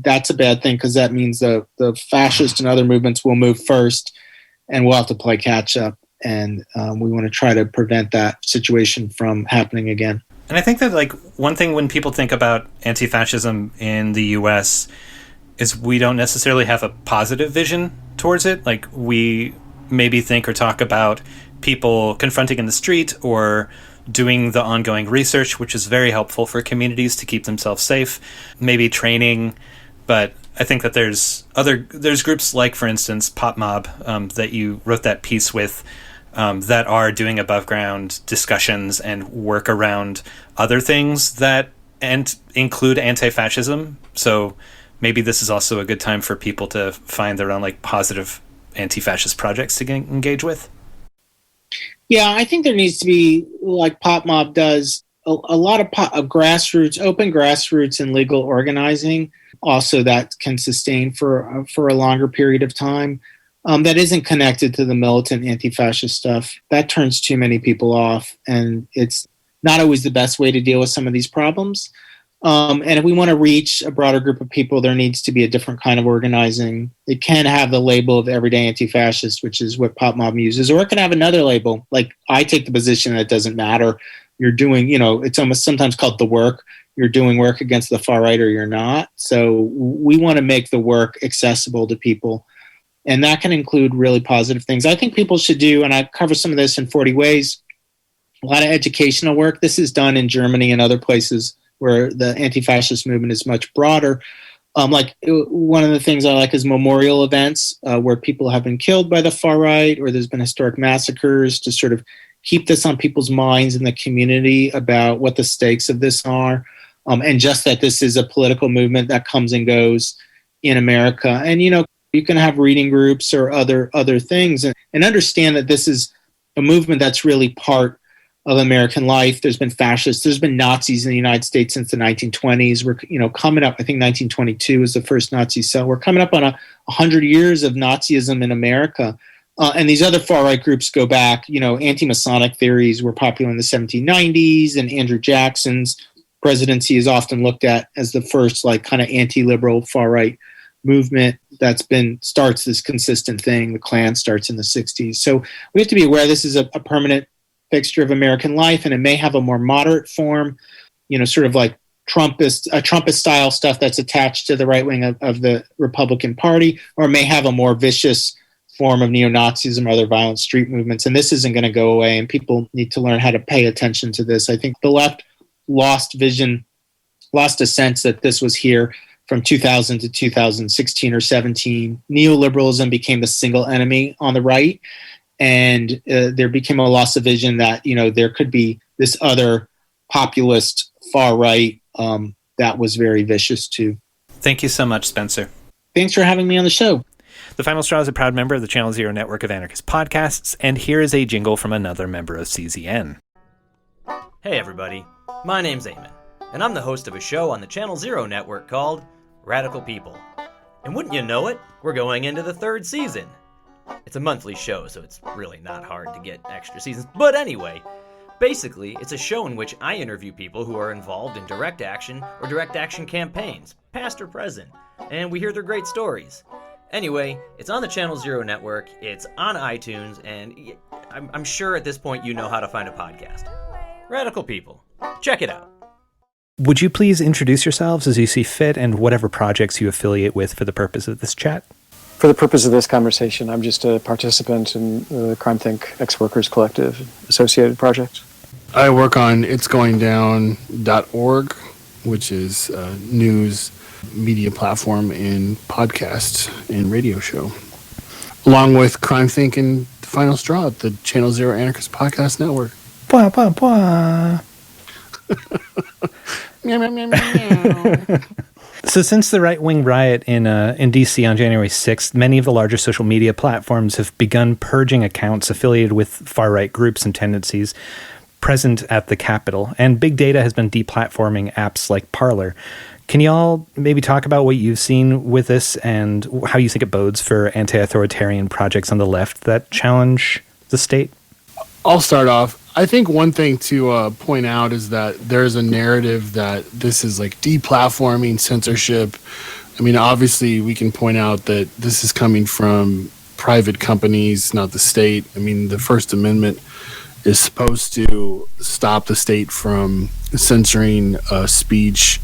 that's a bad thing, because that means the fascist and other movements will move first, and we'll have to play catch up. And we want to try to prevent that situation from happening again. And I think that one thing when people think about anti-fascism in the US is we don't necessarily have a positive vision towards it. We maybe think or talk about people confronting in the street or doing the ongoing research, which is very helpful for communities to keep themselves safe, maybe training. But I think that there's groups like, for instance, Pop Mob, that you wrote that piece with, that are doing above ground discussions and work around other things that include anti-fascism. So maybe this is also a good time for people to find their own positive anti-fascist projects to engage with. Yeah, I think there needs to be, like Pop Mob does, a lot of grassroots, open grassroots and legal organizing. Also, that can sustain for a longer period of time. That isn't connected to the militant anti-fascist stuff. That turns too many people off, and it's not always the best way to deal with some of these problems. And if we want to reach a broader group of people, there needs to be a different kind of organizing. It can have the label of everyday anti-fascist, which is what Pop Mob uses, or it can have another label. I take the position that it doesn't matter. You're doing, it's almost sometimes called the work. You're doing work against the far right or you're not. So we want to make the work accessible to people. And that can include really positive things. I think people should do, and I cover some of this in 40 Ways, a lot of educational work. This is done in Germany and other places where the anti-fascist movement is much broader. One of the things I like is memorial events where people have been killed by the far right, or there's been historic massacres, to sort of keep this on people's minds in the community about what the stakes of this are, and just that this is a political movement that comes and goes in America. And, you can have reading groups or other things and understand that this is a movement that's really part of American life. There's been fascists, there's been Nazis in the United States since the 1920s. We're, coming up, I think 1922 was the first Nazi cell. We're coming up on 100 years of Nazism in America. And these other far-right groups go back, anti-Masonic theories were popular in the 1790s, and Andrew Jackson's presidency is often looked at as the first, kind of anti-liberal far-right movement starts this consistent thing. The Klan starts in the 60s. So we have to be aware this is a permanent fixture of American life, and it may have a more moderate form, sort of like Trumpist style stuff that's attached to the right wing of the Republican Party, or may have a more vicious form of neo-Nazism or other violent street movements. And this isn't going to go away, and people need to learn how to pay attention to this. I think the left lost a sense that this was here from 2000 to 2016 or 17. Neoliberalism became the single enemy on the right, and there became a loss of vision that, there could be this other populist far right that was very vicious too. Thank you so much, Spencer. Thanks for having me on the show. The Final Straw is a proud member of the Channel Zero network of anarchist podcasts, and here is a jingle from another member of CZN. Hey everybody, my name's Eamon, and I'm the host of a show on the Channel Zero network called Radical People. And wouldn't you know it, we're going into the 3rd season. It's a monthly show, so it's really not hard to get extra seasons. But anyway, basically, it's a show in which I interview people who are involved in direct action or direct action campaigns, past or present, and we hear their great stories. Anyway, it's on the Channel Zero network, it's on iTunes, and I'm sure at this point you know how to find a podcast. Radical People. Check it out. Would you please introduce yourselves as you see fit and whatever projects you affiliate with for the purpose of this chat? For the purpose of this conversation, I'm just a participant in the Crime Think Ex-Workers Collective associated projects. I work on itsgoingdown.org, which is a news media platform and podcast and radio show, along with Crime Think and The Final Straw at the Channel Zero Anarchist Podcast Network. Bwah, bwah, bwah. Meow, meow, meow, meow. So since the right-wing riot in D.C. on January 6th, many of the larger social media platforms have begun purging accounts affiliated with far-right groups and tendencies present at the Capitol, and big data has been deplatforming apps like Parler. Can you all maybe talk about what you've seen with this and how you think it bodes for anti-authoritarian projects on the left that challenge the state? I'll start off. I think one thing to point out is that there's a narrative that this is like deplatforming, censorship. I mean, obviously, we can point out that this is coming from private companies, not the state. I mean, the First Amendment is supposed to stop the state from censoring speech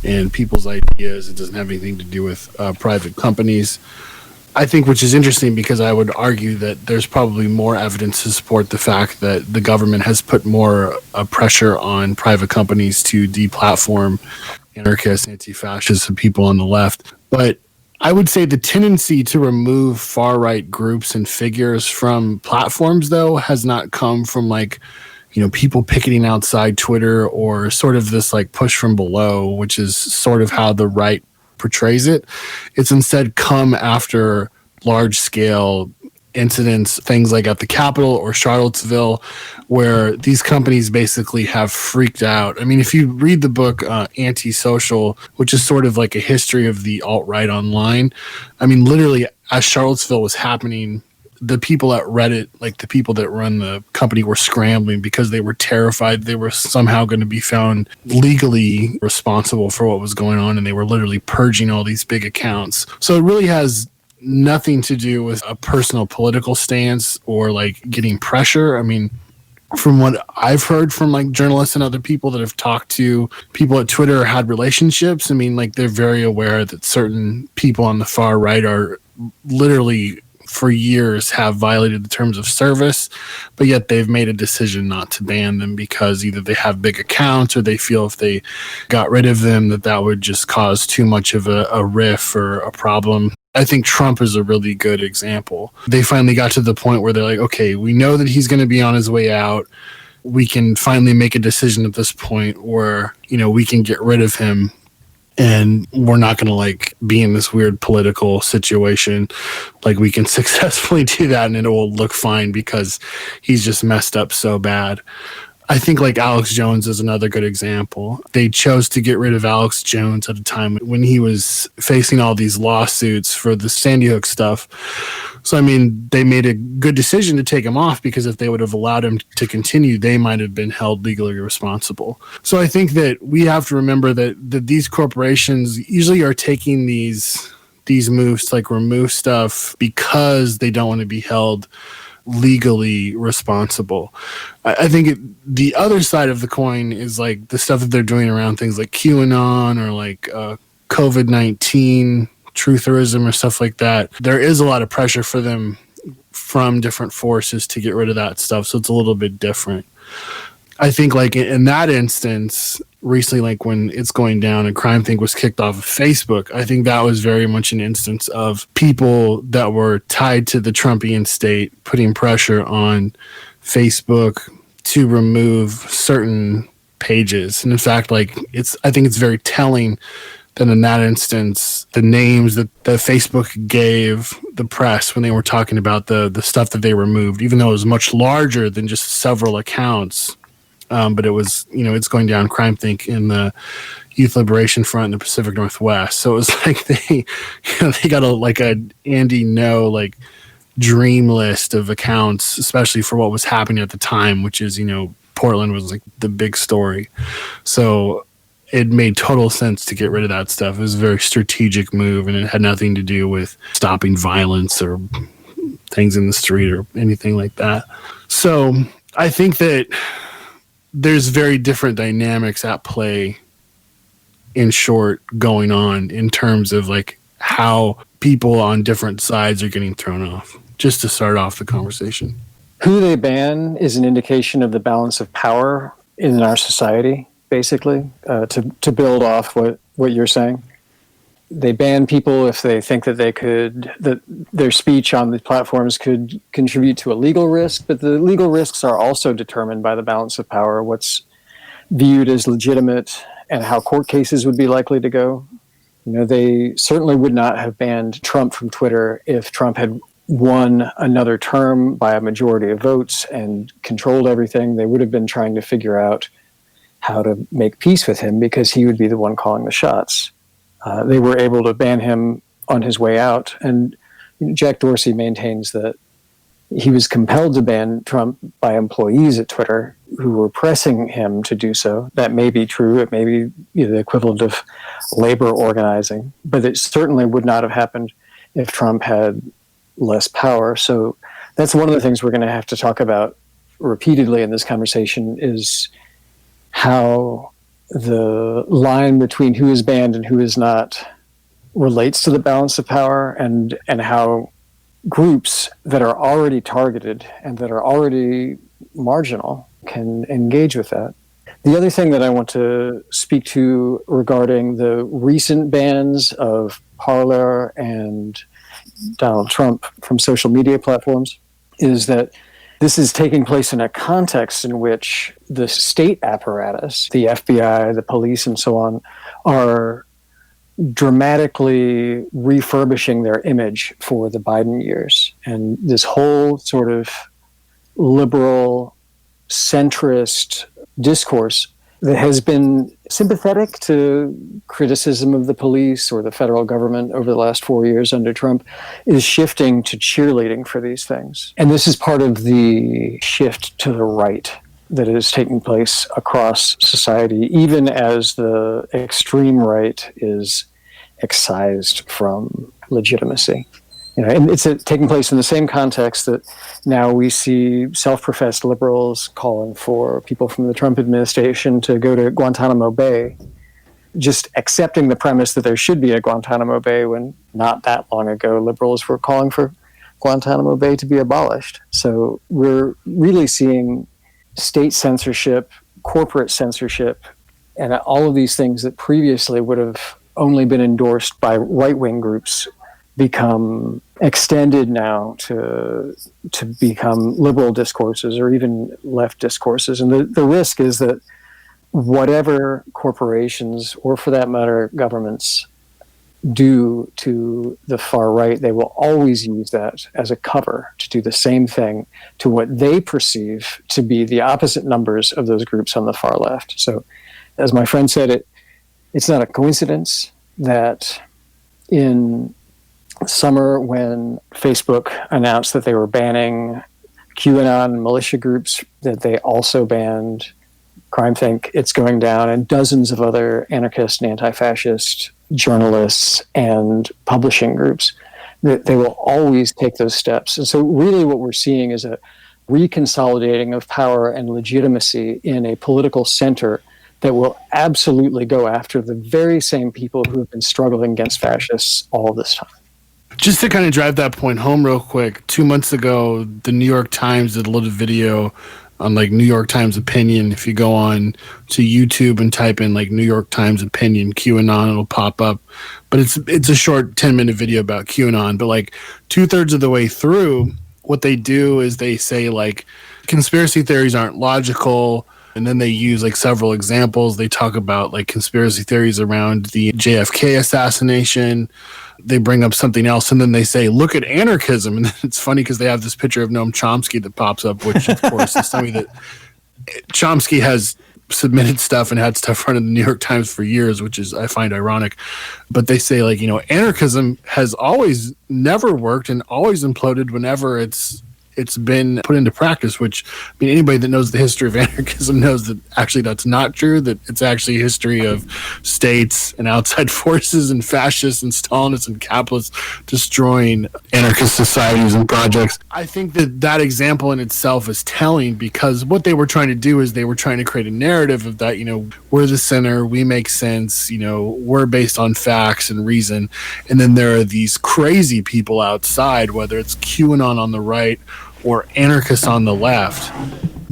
and people's ideas. It doesn't have anything to do with private companies. I think, which is interesting, because I would argue that there's probably more evidence to support the fact that the government has put more pressure on private companies to deplatform anarchists, anti-fascists, and people on the left. But I would say the tendency to remove far-right groups and figures from platforms, though, has not come from people picketing outside Twitter or sort of this push from below, which is sort of how the right portrays it. It's instead come after large-scale incidents, things like at the Capitol or Charlottesville, where these companies basically have freaked out. I mean, if you read the book Anti-Social, which is sort of like a history of the alt-right online, I mean, literally, as Charlottesville was happening, the people at Reddit, the people that run the company, were scrambling because they were terrified they were somehow going to be found legally responsible for what was going on, and they were literally purging all these big accounts. So it really has nothing to do with a personal political stance or getting pressure. I mean, from what I've heard from journalists and other people that have talked to people at Twitter or had relationships, I mean, they're very aware that certain people on the far right are literally for years have violated the terms of service, but yet they've made a decision not to ban them because either they have big accounts or they feel if they got rid of them that would just cause too much of a riff or a problem. I think Trump is a really good example. They finally got to the point where they're like, okay, we know that he's going to be on his way out. We can finally make a decision at this point where, we can get rid of him and we're not going to be in this weird political situation. We can successfully do that and it will look fine because he's just messed up so bad. I think Alex Jones is another good example. They chose to get rid of Alex Jones at a time when he was facing all these lawsuits for the Sandy Hook stuff. So, they made a good decision to take him off because if they would have allowed him to continue, they might have been held legally responsible. So I think that we have to remember that these corporations usually are taking these moves to remove stuff because they don't want to be held legally responsible. I think the other side of the coin is the stuff that they're doing around things like QAnon or COVID-19 trutherism or stuff like that. There is a lot of pressure for them from different forces to get rid of that stuff, so it's a little bit different. I think in that instance, recently, when It's Going Down and CrimethInc was kicked off of Facebook, I think that was very much an instance of people that were tied to the Trumpian state putting pressure on Facebook to remove certain pages. And in fact, I think it's very telling that in that instance, the names that Facebook gave the press when they were talking about the stuff that they removed, even though it was much larger than just several accounts, but it was, It's Going Down, CrimethInc in the Youth Liberation Front in the Pacific Northwest. So it was they got a Andy No dream list of accounts, especially for what was happening at the time, which is Portland was the big story. So it made total sense to get rid of that stuff. It was a very strategic move, and it had nothing to do with stopping violence or things in the street or anything like that. So I think that there's very different dynamics at play, in short, going on in terms of how people on different sides are getting thrown off, just to start off the conversation. Who they ban is an indication of the balance of power in our society, basically, to build off what you're saying. They ban people if they think that their speech on the platforms could contribute to a legal risk, but the legal risks are also determined by the balance of power, what's viewed as legitimate and how court cases would be likely to go. They certainly would not have banned Trump from Twitter if Trump had won another term by a majority of votes and controlled everything. They would have been trying to figure out how to make peace with him because he would be the one calling the shots. They were able to ban him on his way out. And Jack Dorsey maintains that he was compelled to ban Trump by employees at Twitter who were pressing him to do so. That may be true. It may be the equivalent of labor organizing. But it certainly would not have happened if Trump had less power. So that's one of the things we're going to have to talk about repeatedly in this conversation is how the line between who is banned and who is not relates to the balance of power, and how groups that are already targeted and that are already marginal can engage with that. The other thing that I want to speak to regarding the recent bans of Parler and Donald Trump from social media platforms is that this is taking place in a context in which the state apparatus, the FBI, the police, and so on, are dramatically refurbishing their image for the Biden years. And this whole sort of liberal, centrist discourse that has been sympathetic to criticism of the police or the federal government over the last 4 years under Trump is shifting to cheerleading for these things. And this is part of the shift to the right that is taking place across society, even as the extreme right is excised from legitimacy. And it's taking place in the same context that now we see self-professed liberals calling for people from the Trump administration to go to Guantanamo Bay, just accepting the premise that there should be a Guantanamo Bay when not that long ago liberals were calling for Guantanamo Bay to be abolished. So we're really seeing state censorship, corporate censorship, and all of these things that previously would have only been endorsed by right-wing groups become extended now to become liberal discourses or even left discourses. And the risk is that whatever corporations, or for that matter, governments, do to the far right, they will always use that as a cover to do the same thing to what they perceive to be the opposite numbers of those groups on the far left. So, as my friend said, it's not a coincidence that in summer, when Facebook announced that they were banning QAnon militia groups, that they also banned CrimethInc, It's Going Down, and dozens of other anarchist and anti-fascist journalists and publishing groups. They will always take those steps. And so really what we're seeing is a reconsolidating of power and legitimacy in a political center that will absolutely go after the very same people who have been struggling against fascists all this time. Just to kind of drive that point home real quick, 2 months ago, the New York Times did a little video on like New York Times opinion. If you go on to YouTube and type in like New York Times opinion QAnon, it'll pop up. But it's a short 10-minute video about QAnon. But like 2/3 of the way through, what they do is they say like conspiracy theories aren't logical. And then they use like several examples. They talk about like conspiracy theories around the JFK assassination. They bring up something else, and then they say, look at anarchism. And it's funny because they have this picture of Noam Chomsky that pops up, which of course is something that Chomsky has submitted stuff and had stuff run in the New York Times for years, which is, I find ironic. But they say like, anarchism has always never worked and always imploded whenever it's been put into practice, which, I mean, anybody that knows the history of anarchism knows that actually that's not true, that it's actually a history of states and outside forces and fascists and Stalinists and capitalists destroying anarchist societies and projects. I think that example in itself is telling, because what they were trying to do is they were trying to create a narrative of that, we're the center, we make sense, we're based on facts and reason. And then there are these crazy people outside, whether it's QAnon on the right or anarchists on the left,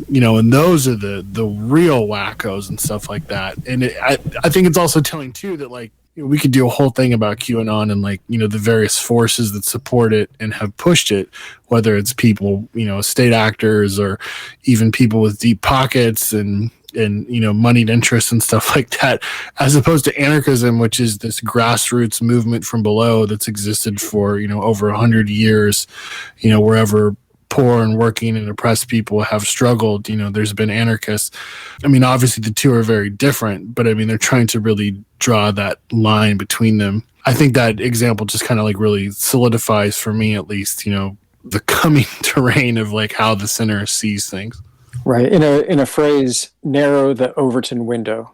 and those are the real wackos and stuff like that. And I think it's also telling too that like we could do a whole thing about QAnon and like the various forces that support it and have pushed it, whether it's people, state actors, or even people with deep pockets and moneyed interests and stuff like that, as opposed to anarchism, which is this grassroots movement from below that's existed for over 100 years, wherever poor and working and oppressed people have struggled, there's been anarchists. I mean, obviously the two are very different, but I mean, they're trying to really draw that line between them. I think that example just kind of like really solidifies, for me at least, the coming terrain of like how the center sees things. Right. In a phrase, narrow the Overton window.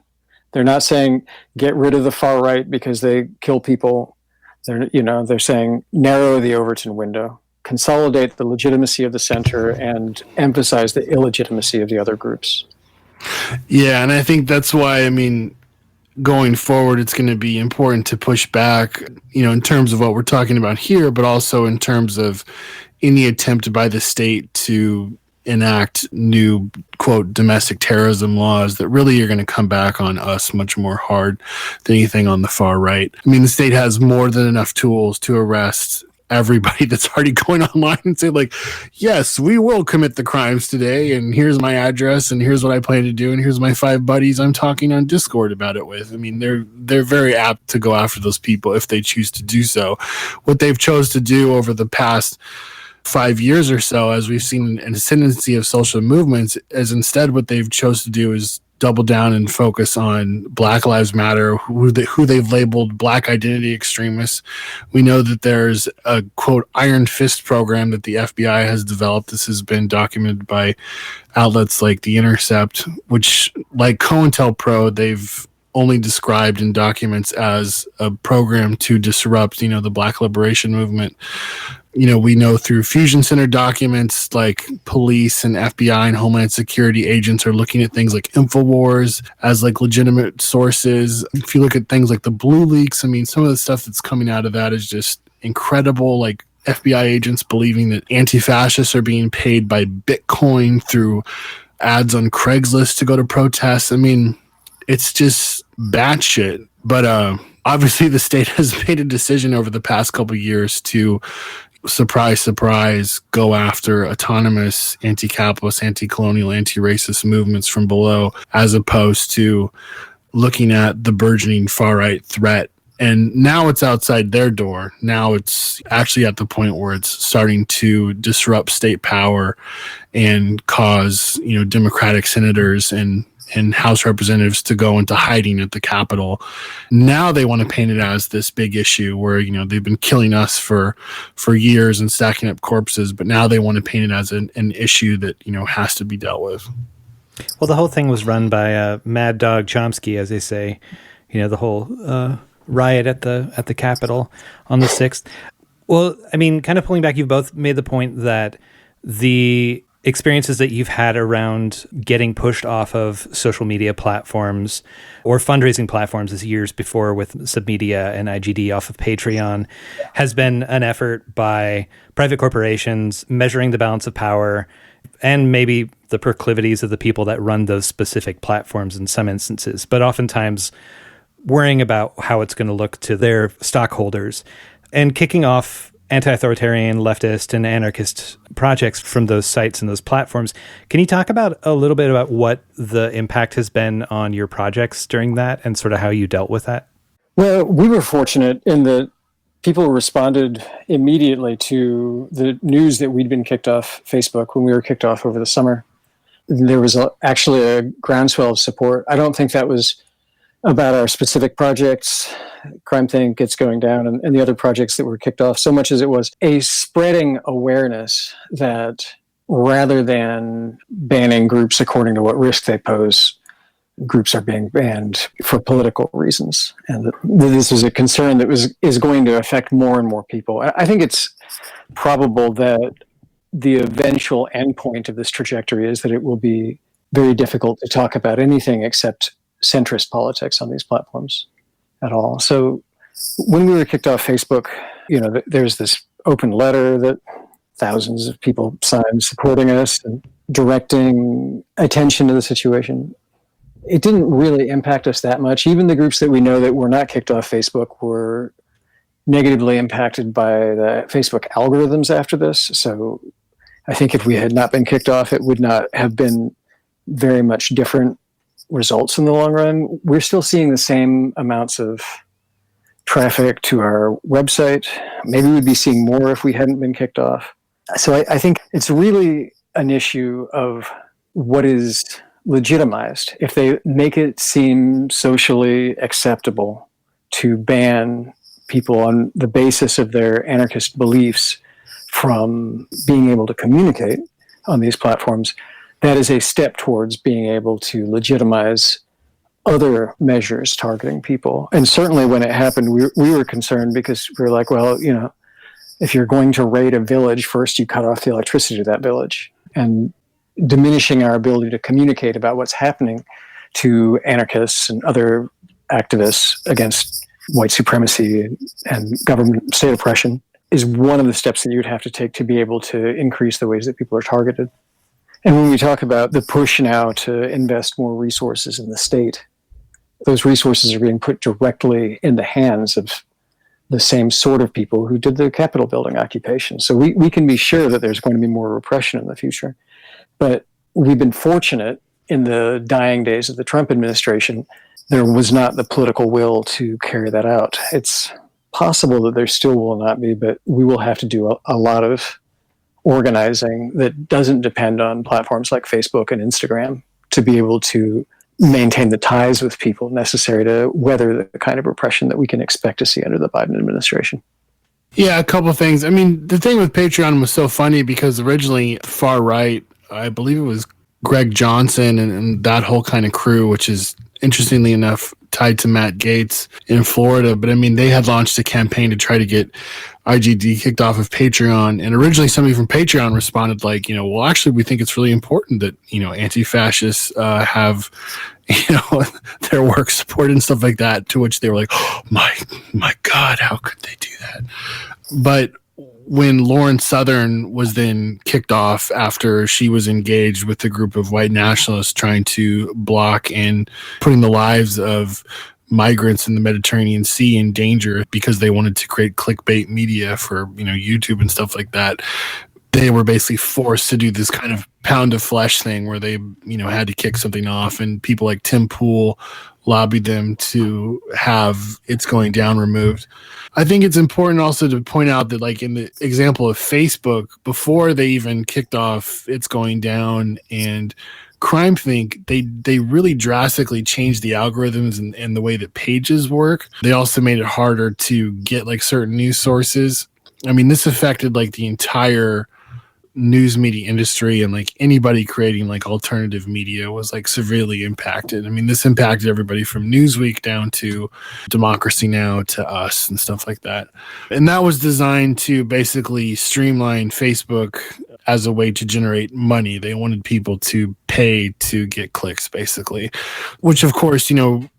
They're not saying get rid of the far right because they kill people. They're saying narrow the Overton window, consolidate the legitimacy of the center, and emphasize the illegitimacy of the other groups. Yeah, and I think that's why, going forward, it's going to be important to push back, in terms of what we're talking about here, but also in terms of any attempt by the state to enact new, quote, domestic terrorism laws that really are going to come back on us much more hard than anything on the far right. I mean, the state has more than enough tools to arrest everybody that's already going online and say like, yes, we will commit the crimes today, and here's my address, and here's what I plan to do, and here's my 5 buddies I'm talking on Discord about it with. I mean, they're very apt to go after those people if they choose to do so. What they've chose to do over the past 5 years or so, as we've seen an ascendancy of social movements, is instead what they've chose to do is double down and focus on Black Lives Matter, who they've labeled Black identity extremists. We know that there's a, quote, iron fist program that the FBI has developed. This has been documented by outlets like The Intercept, which, like COINTELPRO, they've only described in documents as a program to disrupt, the Black liberation movement. We know through Fusion Center documents, like police and FBI and Homeland Security agents are looking at things like InfoWars as like legitimate sources. If you look at things like the Blue Leaks, some of the stuff that's coming out of that is just incredible, like FBI agents believing that anti-fascists are being paid by Bitcoin through ads on Craigslist to go to protests. I mean, it's just batshit. But obviously the state has made a decision over the past couple of years to, surprise, surprise, go after autonomous, anti-capitalist, anti-colonial, anti-racist movements from below, as opposed to looking at the burgeoning far-right threat. And now it's outside their door. Now it's actually at the point where it's starting to disrupt state power and cause, Democratic senators and House representatives to go into hiding at the Capitol. Now they want to paint it as this big issue where, they've been killing us for years and stacking up corpses, but now they want to paint it as an issue that, has to be dealt with. Well, the whole thing was run by Mad Dog Chomsky, as they say, the whole riot at the Capitol on the 6th. Well, I mean, kind of pulling back, you've both made the point that the experiences that you've had around getting pushed off of social media platforms or fundraising platforms as years before with Submedia and IGD off of Patreon has been an effort by private corporations measuring the balance of power and maybe the proclivities of the people that run those specific platforms in some instances, but oftentimes worrying about how it's going to look to their stockholders and kicking off anti-authoritarian, leftist, and anarchist projects from those sites and those platforms. Can you talk about a little bit about what the impact has been on your projects during that and sort of how you dealt with that? Well, we were fortunate in that people responded immediately to the news that we'd been kicked off Facebook when we were kicked off over the summer. There was actually a groundswell of support. I don't think that was about our specific projects, Crime Think, Gets Going Down, and the other projects that were kicked off, so much as it was a spreading awareness that rather than banning groups according to what risk they pose, groups are being banned for political reasons. And that this is a concern that is going to affect more and more people. I think it's probable that the eventual endpoint of this trajectory is that it will be very difficult to talk about anything except centrist politics on these platforms at all. So when we were kicked off Facebook, there's this open letter that thousands of people signed supporting us and directing attention to the situation. It didn't really impact us that much. Even the groups that we know that were not kicked off Facebook were negatively impacted by the Facebook algorithms after this. So I think if we had not been kicked off, it would not have been very much different results in the long run. We're still seeing the same amounts of traffic to our website. Maybe we'd be seeing more if we hadn't been kicked off. So I think it's really an issue of what is legitimized. If they make it seem socially acceptable to ban people on the basis of their anarchist beliefs from being able to communicate on these platforms, that is a step towards being able to legitimize other measures targeting people. And certainly when it happened, we were concerned because we were like, well, if you're going to raid a village, first you cut off the electricity to that village, and diminishing our ability to communicate about what's happening to anarchists and other activists against white supremacy and government state oppression is one of the steps that you would have to take to be able to increase the ways that people are targeted. And when we talk about the push now to invest more resources in the state, those resources are being put directly in the hands of the same sort of people who did the Capitol building occupation. So we can be sure that there's going to be more repression in the future. But we've been fortunate in the dying days of the Trump administration, there was not the political will to carry that out. It's possible that there still will not be, but we will have to do a lot of organizing that doesn't depend on platforms like Facebook and Instagram to be able to maintain the ties with people necessary to weather the kind of repression that we can expect to see under the Biden administration. Yeah, a couple of things. I mean, the thing with Patreon was so funny because originally far right, I believe it was Greg Johnson and that whole kind of crew, which is interestingly enough tied to Matt Gaetz in Florida. But I mean, they had launched a campaign to try to get IGD kicked off of Patreon. And originally somebody from Patreon responded like, well, actually, we think it's really important that, anti-fascists have, their work supported and stuff like that. To which they were like, oh, my God, how could they do that? But when Lauren Southern was then kicked off after she was engaged with a group of white nationalists trying to block and putting the lives of migrants in the Mediterranean Sea in danger because they wanted to create clickbait media for, YouTube and stuff like that. They were basically forced to do this kind of pound of flesh thing where they, had to kick something off, and people like Tim Pool lobbied them to have It's Going Down removed. I think it's important also to point out that, like in the example of Facebook, before they even kicked off It's Going Down and CrimeThink, they really drastically changed the algorithms and the way that pages work. They also made it harder to get like certain news sources. I mean, this affected like the entire news media industry, and like anybody creating like alternative media was like severely impacted. I mean, this impacted everybody from Newsweek down to Democracy Now! To Us and stuff like that. And that was designed to basically streamline Facebook as a way to generate money. They wanted people to pay to get clicks, basically, which of course,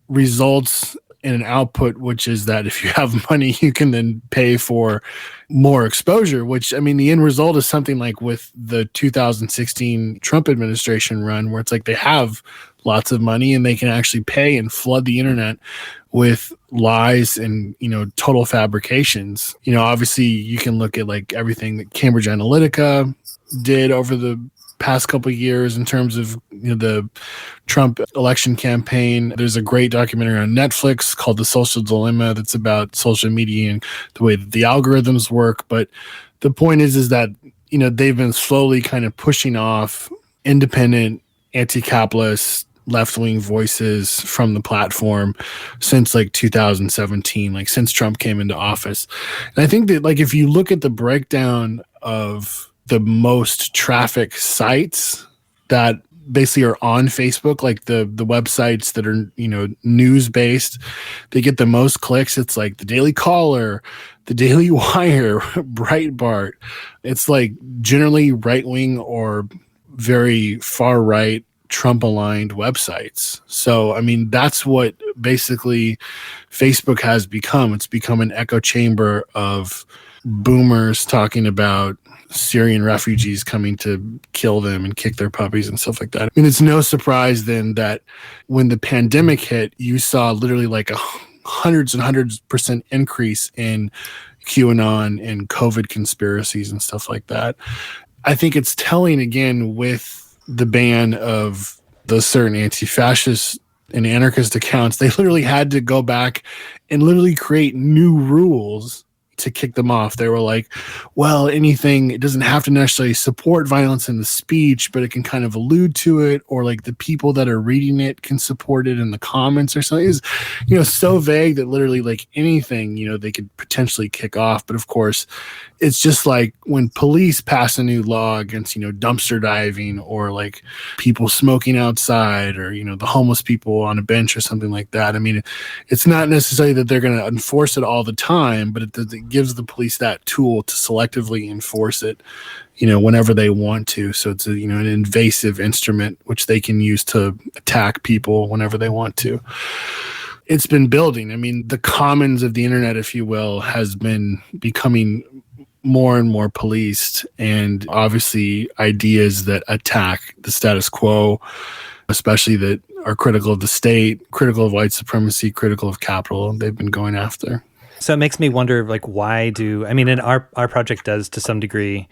results in an output, which is that if you have money, you can then pay for more exposure, which, I mean, the end result is something like with the 2016 Trump administration run, where it's like they have lots of money and they can actually pay and flood the internet with lies and, total fabrications. Obviously you can look at like everything that Cambridge Analytica did over the past couple of years in terms of the Trump election campaign. There's a great documentary on Netflix called The Social Dilemma that's about social media and the way that the algorithms work. But the point is that they've been slowly kind of pushing off independent, anti-capitalist, left-wing voices from the platform since like 2017, like since Trump came into office. And I think that like if you look at the breakdown of the most traffic sites that basically are on Facebook, like the websites that are, news based, they get the most clicks. It's like the Daily Caller, the Daily Wire, Breitbart. It's like generally right wing or very far right Trump aligned websites. So, I mean, that's what basically Facebook has become. It's become an echo chamber of boomers talking about Syrian refugees coming to kill them and kick their puppies and stuff like that. I mean, it's no surprise then that when the pandemic hit, you saw literally like a hundreds and hundreds % increase in QAnon and COVID conspiracies and stuff like that. I think it's telling again with the ban of those certain anti-fascist and anarchist accounts, they literally had to go back and literally create new rules to kick them off. They were like, well, anything, it doesn't have to necessarily support violence in the speech, but it can kind of allude to it, or like the people that are reading it can support it in the comments or something. It was, so vague that literally like anything, they could potentially kick off. But of course, it's just like when police pass a new law against, dumpster diving or like people smoking outside or, the homeless people on a bench or something like that. I mean, it's not necessarily that they're going to enforce it all the time, but it gives the police that tool to selectively enforce it, whenever they want to. So it's an invasive instrument which they can use to attack people whenever they want to. It's been building. I mean, the commons of the internet, if you will, has been becoming more and more policed, and obviously ideas that attack the status quo, especially that are critical of the state, critical of white supremacy, critical of capital, they've been going after. So it makes me wonder, like, and our project does to some degree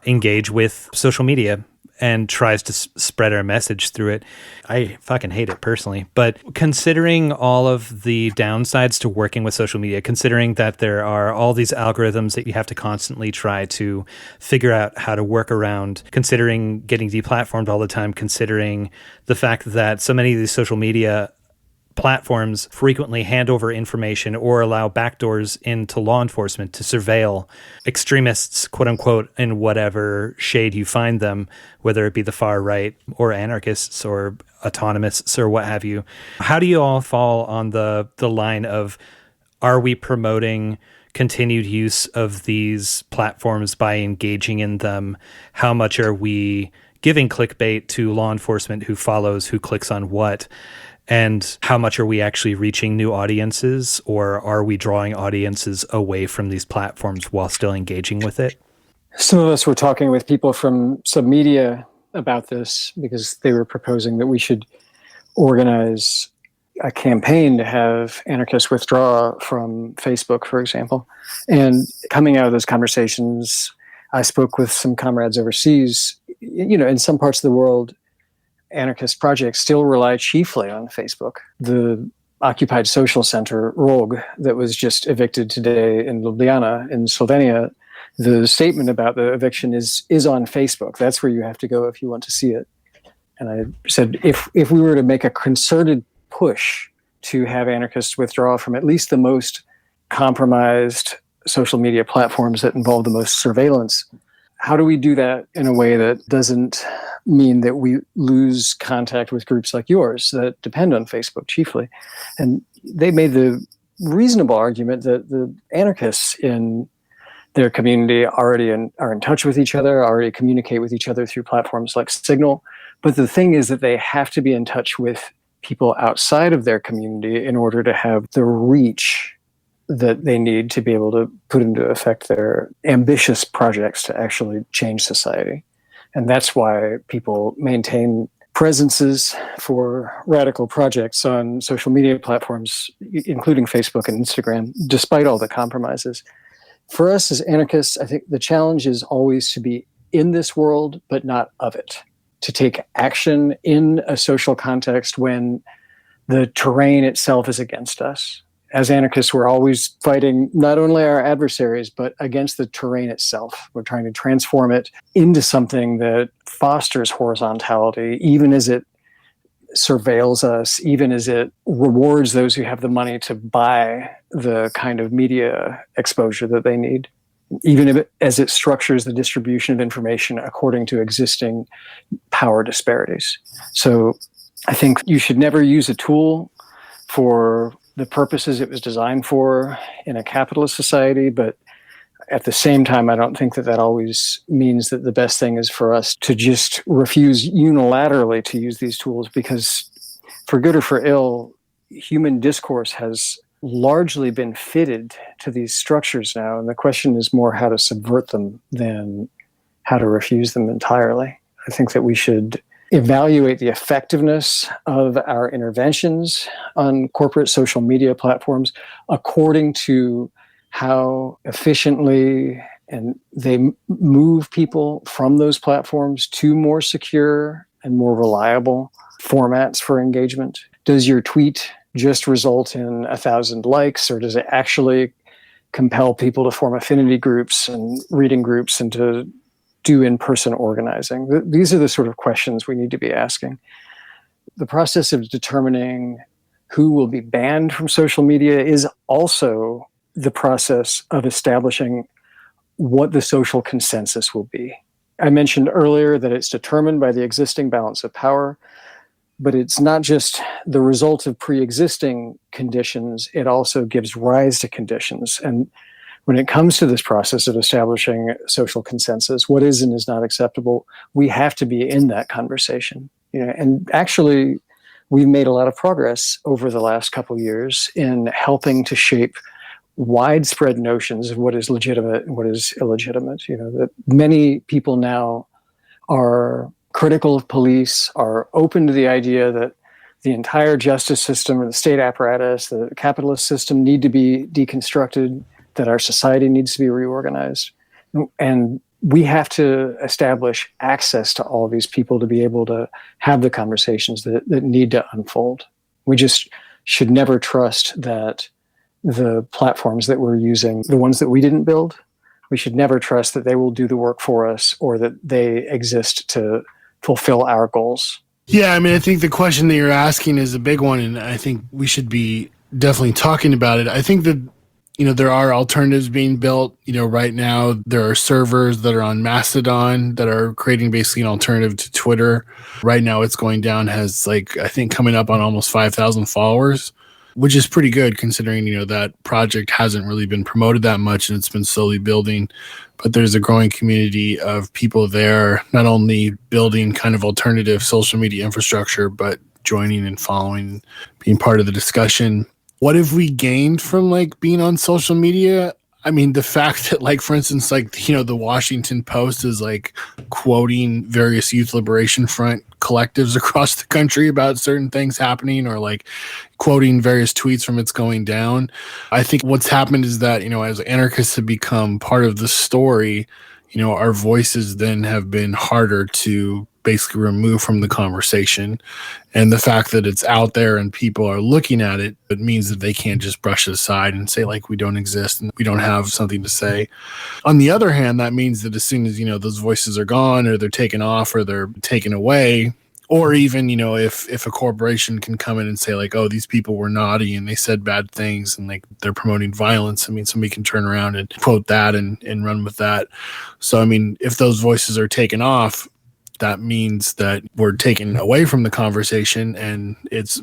engage with social media and tries to spread our message through it. I fucking hate it personally. But considering all of the downsides to working with social media, considering that there are all these algorithms that you have to constantly try to figure out how to work around, considering getting deplatformed all the time, considering the fact that so many of these social media platforms frequently hand over information or allow backdoors into law enforcement to surveil extremists, quote unquote, in whatever shade you find them, whether it be the far right or anarchists or autonomists or what have you. How do you all fall on the line of, are we promoting continued use of these platforms by engaging in them? How much are we giving clickbait to law enforcement who follows, who clicks on what? And how much are we actually reaching new audiences, or are we drawing audiences away from these platforms while still engaging with it? Some of us were talking with people from Submedia about this because they were proposing that we should organize a campaign to have anarchists withdraw from Facebook, for example. And coming out of those conversations, I spoke with some comrades overseas. In some parts of the world, anarchist projects still rely chiefly on Facebook. The occupied social center, Rog, that was just evicted today in Ljubljana in Slovenia, the statement about the eviction is on Facebook. That's where you have to go if you want to see it. And I said, if we were to make a concerted push to have anarchists withdraw from at least the most compromised social media platforms that involve the most surveillance, how do we do that in a way that doesn't mean that we lose contact with groups like yours that depend on Facebook chiefly? And they made the reasonable argument that the anarchists in their community already are in touch with each other, already communicate with each other through platforms like Signal. But the thing is that they have to be in touch with people outside of their community in order to have the reach that they need to be able to put into effect their ambitious projects to actually change society. And that's why people maintain presences for radical projects on social media platforms, including Facebook and Instagram, despite all the compromises. For us as anarchists, I think the challenge is always to be in this world, but not of it. To take action in a social context when the terrain itself is against us. As anarchists, we're always fighting not only our adversaries, but against the terrain itself. We're trying to transform it into something that fosters horizontality, even as it surveils us, even as it rewards those who have the money to buy the kind of media exposure that they need, even as it structures the distribution of information according to existing power disparities. So I think you should never use a tool for the purposes it was designed for in a capitalist society, but at the same time, I don't think that always means that the best thing is for us to just refuse unilaterally to use these tools, because for good or for ill, human discourse has largely been fitted to these structures now. And the question is more how to subvert them than how to refuse them entirely. I think that we should evaluate the effectiveness of our interventions on corporate social media platforms according to how efficiently and they move people from those platforms to more secure and more reliable formats for engagement. Does your tweet just result in 1,000 likes, or does it actually compel people to form affinity groups and reading groups and to do in-person organizing? These are the sort of questions we need to be asking. The process of determining who will be banned from social media is also the process of establishing what the social consensus will be. I mentioned earlier that it's determined by the existing balance of power, but it's not just the result of pre-existing conditions, it also gives rise to conditions. And when it comes to this process of establishing social consensus, what is and is not acceptable, we have to be in that conversation. And actually, we've made a lot of progress over the last couple of years in helping to shape widespread notions of what is legitimate and what is illegitimate. That many people now are critical of police, are open to the idea that the entire justice system or the state apparatus, the capitalist system need to be deconstructed, that our society needs to be reorganized. And we have to establish access to all of these people to be able to have the conversations that need to unfold. We just should never trust that the platforms that we're using, the ones that we didn't build, we should never trust that they will do the work for us or that they exist to fulfill our goals. Yeah, I mean, I think the question that you're asking is a big one, and I think we should be definitely talking about it. I think that, there are alternatives being built. Right now there are servers that are on Mastodon that are creating basically an alternative to Twitter. Right now it's going down, has I think coming up on almost 5,000 followers, which is pretty good considering, that project hasn't really been promoted that much and it's been slowly building. But there's a growing community of people there, not only building kind of alternative social media infrastructure, but joining and following, being part of the discussion. What have we gained from like being on social media? I mean, the fact that, like, for instance, like, you know, the Washington Post is like quoting various Youth Liberation Front collectives across the country about certain things happening, or like quoting various tweets from it's going down. I think what's happened is that, you know, as anarchists have become part of the story, you know, our voices then have been harder to basically remove from the conversation. And the fact that it's out there and people are looking at it, it means that they can't just brush it aside and say like we don't exist and we don't have something to say. On the other hand, that means that as soon as, you know, those voices are gone, or they're taken off, or they're taken away, or even, you know, if a corporation can come in and say like, oh, these people were naughty and they said bad things and like they're promoting violence, I mean, somebody can turn around and quote that and run with that. So, I mean, if those voices are taken off, that means that we're taken away from the conversation, and it's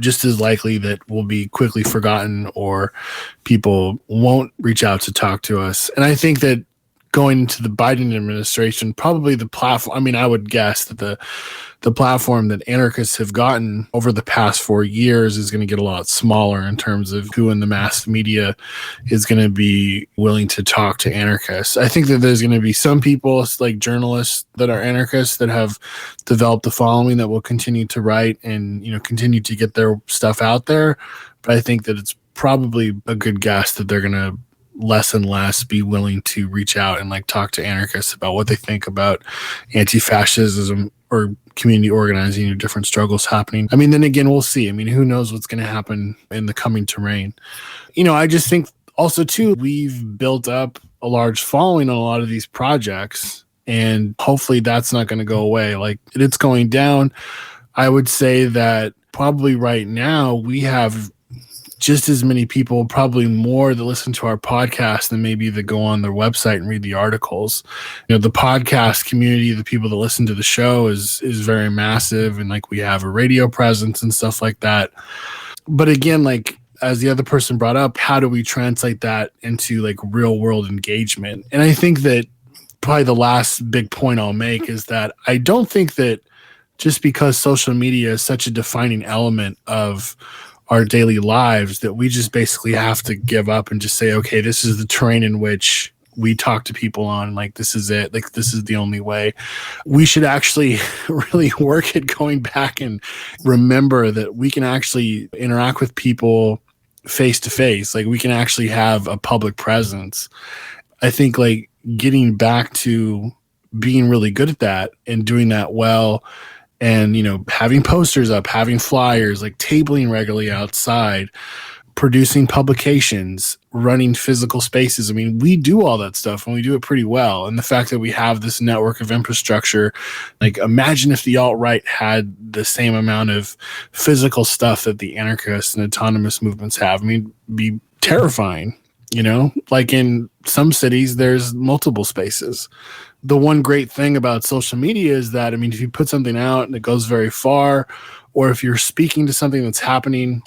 just as likely that we'll be quickly forgotten, or people won't reach out to talk to us. And I think that going into the Biden administration, probably the platform, I mean, I would guess that the platform that anarchists have gotten over the past 4 years is going to get a lot smaller in terms of who in the mass media is going to be willing to talk to anarchists. I think that there's going to be some people, like journalists that are anarchists, that have developed a following that will continue to write and, you know, continue to get their stuff out there. But I think that it's probably a good guess that they're going to less and less be willing to reach out and like talk to anarchists about what they think about anti-fascism or community organizing or different struggles happening. I mean, then again, we'll see. I mean, who knows what's going to happen in the coming terrain. You know, I just think also too, we've built up a large following on a lot of these projects, and hopefully that's not going to go away. Like, it's going down. I would say that probably right now we have just as many people, probably more, that listen to our podcast than maybe that go on their website and read the articles. You know, the podcast community, the people that listen to the show is very massive, and like we have a radio presence and stuff like that. But again, like as the other person brought up, how do we translate that into like real world engagement? And I think that probably the last big point I'll make is that I don't think that just because social media is such a defining element of our daily lives that we just basically have to give up and just say, okay, this is the terrain in which we talk to people on. Like, this is it. Like, this is the only way. We should actually really work at going back and remember that we can actually interact with people face to face. Like, we can actually have a public presence. I think like getting back to being really good at that and doing that well, and, you know, having posters up, having flyers, like tabling regularly outside, producing publications, running physical spaces. I mean, we do all that stuff and we do it pretty well. And the fact that we have this network of infrastructure, like imagine if the alt-right had the same amount of physical stuff that the anarchist and autonomous movements have. I mean, it'd be terrifying, you know? Like in some cities, there's multiple spaces. The one great thing about social media is that, I mean, if you put something out and it goes very far, or if you're speaking to something that's happening,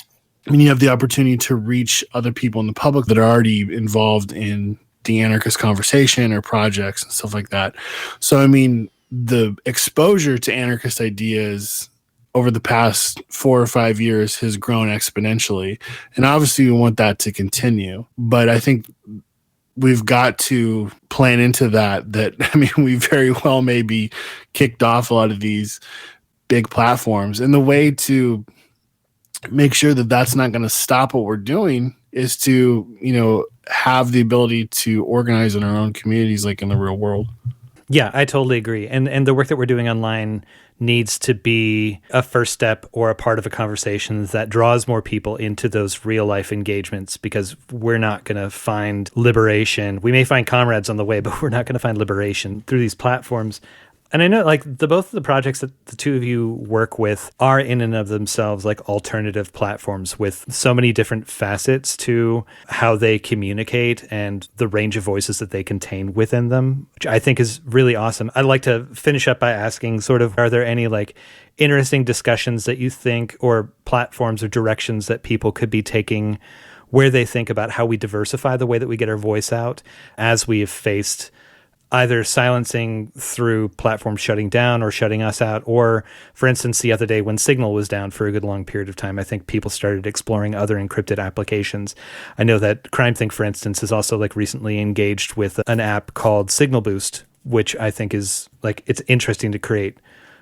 I mean, you have the opportunity to reach other people in the public that are already involved in the anarchist conversation or projects and stuff like that. So, I mean, the exposure to anarchist ideas over the past 4 or 5 years has grown exponentially. And obviously we want that to continue. But I think we've got to plan into that, I mean, we very well may be kicked off a lot of these big platforms. And the way to make sure that that's not going to stop what we're doing is to, you know, have the ability to organize in our own communities, like in the real world. Yeah, I totally agree. And the work that we're doing online needs to be a first step or a part of a conversation that draws more people into those real life engagements, because we're not going to find liberation. We may find comrades on the way, but we're not going to find liberation through these platforms. And I know like both of the projects that the two of you work with are in and of themselves like alternative platforms with so many different facets to how they communicate and the range of voices that they contain within them, which I think is really awesome. I'd like to finish up by asking sort of, are there any like interesting discussions that you think, or platforms or directions that people could be taking where they think about how we diversify the way that we get our voice out as we have faced either silencing through platforms shutting down or shutting us out, or, for instance, the other day when Signal was down for a good long period of time, I think people started exploring other encrypted applications. I know that CrimeThink, for instance, is also like recently engaged with an app called Signal Boost, which I think is like, it's interesting to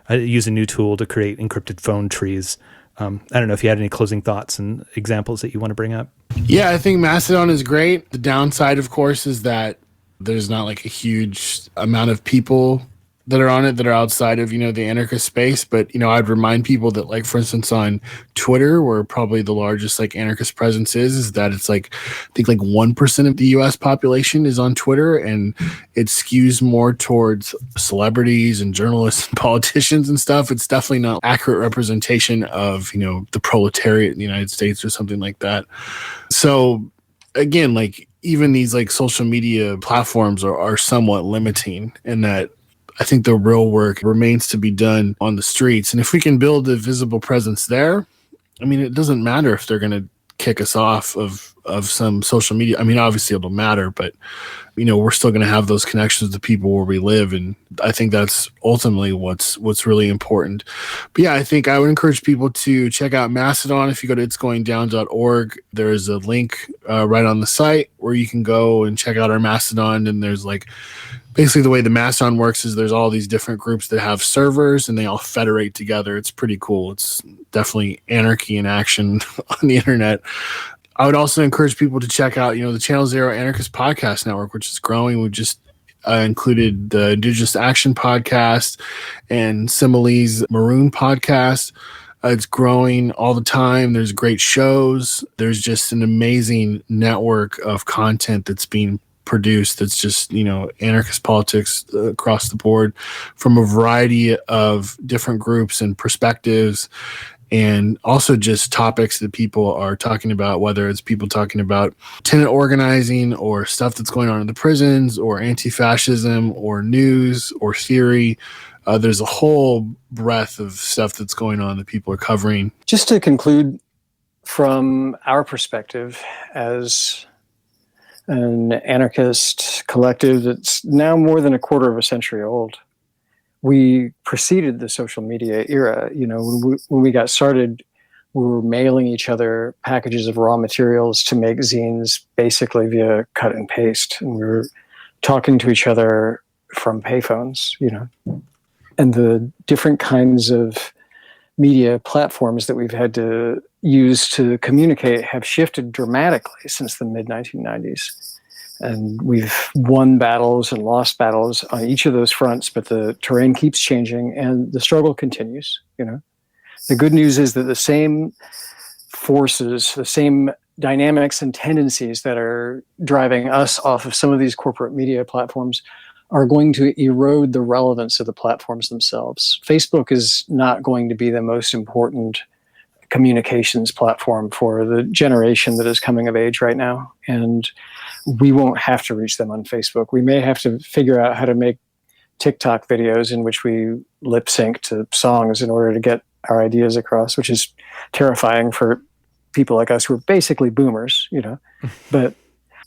use a new tool to create encrypted phone trees. I don't know if you had any closing thoughts and examples that you want to bring up. Yeah, I think Mastodon is great. The downside, of course, is that there's not like a huge amount of people that are on it that are outside of, the anarchist space. But, I'd remind people that, like, for instance, on Twitter, where probably the largest like anarchist presence is that it's like, I think like 1% of the US population is on Twitter, and it skews more towards celebrities and journalists and politicians and stuff. It's definitely not accurate representation of, the proletariat in the United States or something like that. So again, like, even these like social media platforms are somewhat limiting, in that I think the real work remains to be done on the streets. And if we can build a visible presence there, I mean, it doesn't matter if they're going to kick us off of some social media. I mean, obviously it'll matter, but, we're still going to have those connections to people where we live. And I think that's ultimately what's really important. But yeah, I think I would encourage people to check out Mastodon. If you go to itsgoingdown.org, there is a link right on the site where you can go and check out our Mastodon. And there's like, basically the way the Mastodon works is there's all these different groups that have servers and they all federate together. It's pretty cool. It's definitely anarchy in action on the internet. I would also encourage people to check out, the Channel Zero Anarchist Podcast Network, which is growing. We just included the Indigenous Action Podcast and Simile's Maroon Podcast. It's growing all the time. There's great shows. There's just an amazing network of content that's being produced that's just, anarchist politics across the board from a variety of different groups and perspectives, and also just topics that people are talking about, whether it's people talking about tenant organizing or stuff that's going on in the prisons or anti-fascism or news or theory. There's a whole breadth of stuff that's going on that people are covering. Just to conclude, from our perspective as an anarchist collective that's now more than a quarter of a century old, we preceded the social media era. When we got started, we were mailing each other packages of raw materials to make zines basically via cut and paste. And we were talking to each other from payphones, and the different kinds of media platforms that we've had to use to communicate have shifted dramatically since the mid-1990s. And we've won battles and lost battles on each of those fronts, but the terrain keeps changing and the struggle continues. The good news is that the same forces, the same dynamics and tendencies that are driving us off of some of these corporate media platforms are going to erode the relevance of the platforms themselves. Facebook is not going to be the most important communications platform for the generation that is coming of age right now. And we won't have to reach them on Facebook. We may have to figure out how to make TikTok videos in which we lip sync to songs in order to get our ideas across, which is terrifying for people like us who are basically boomers, But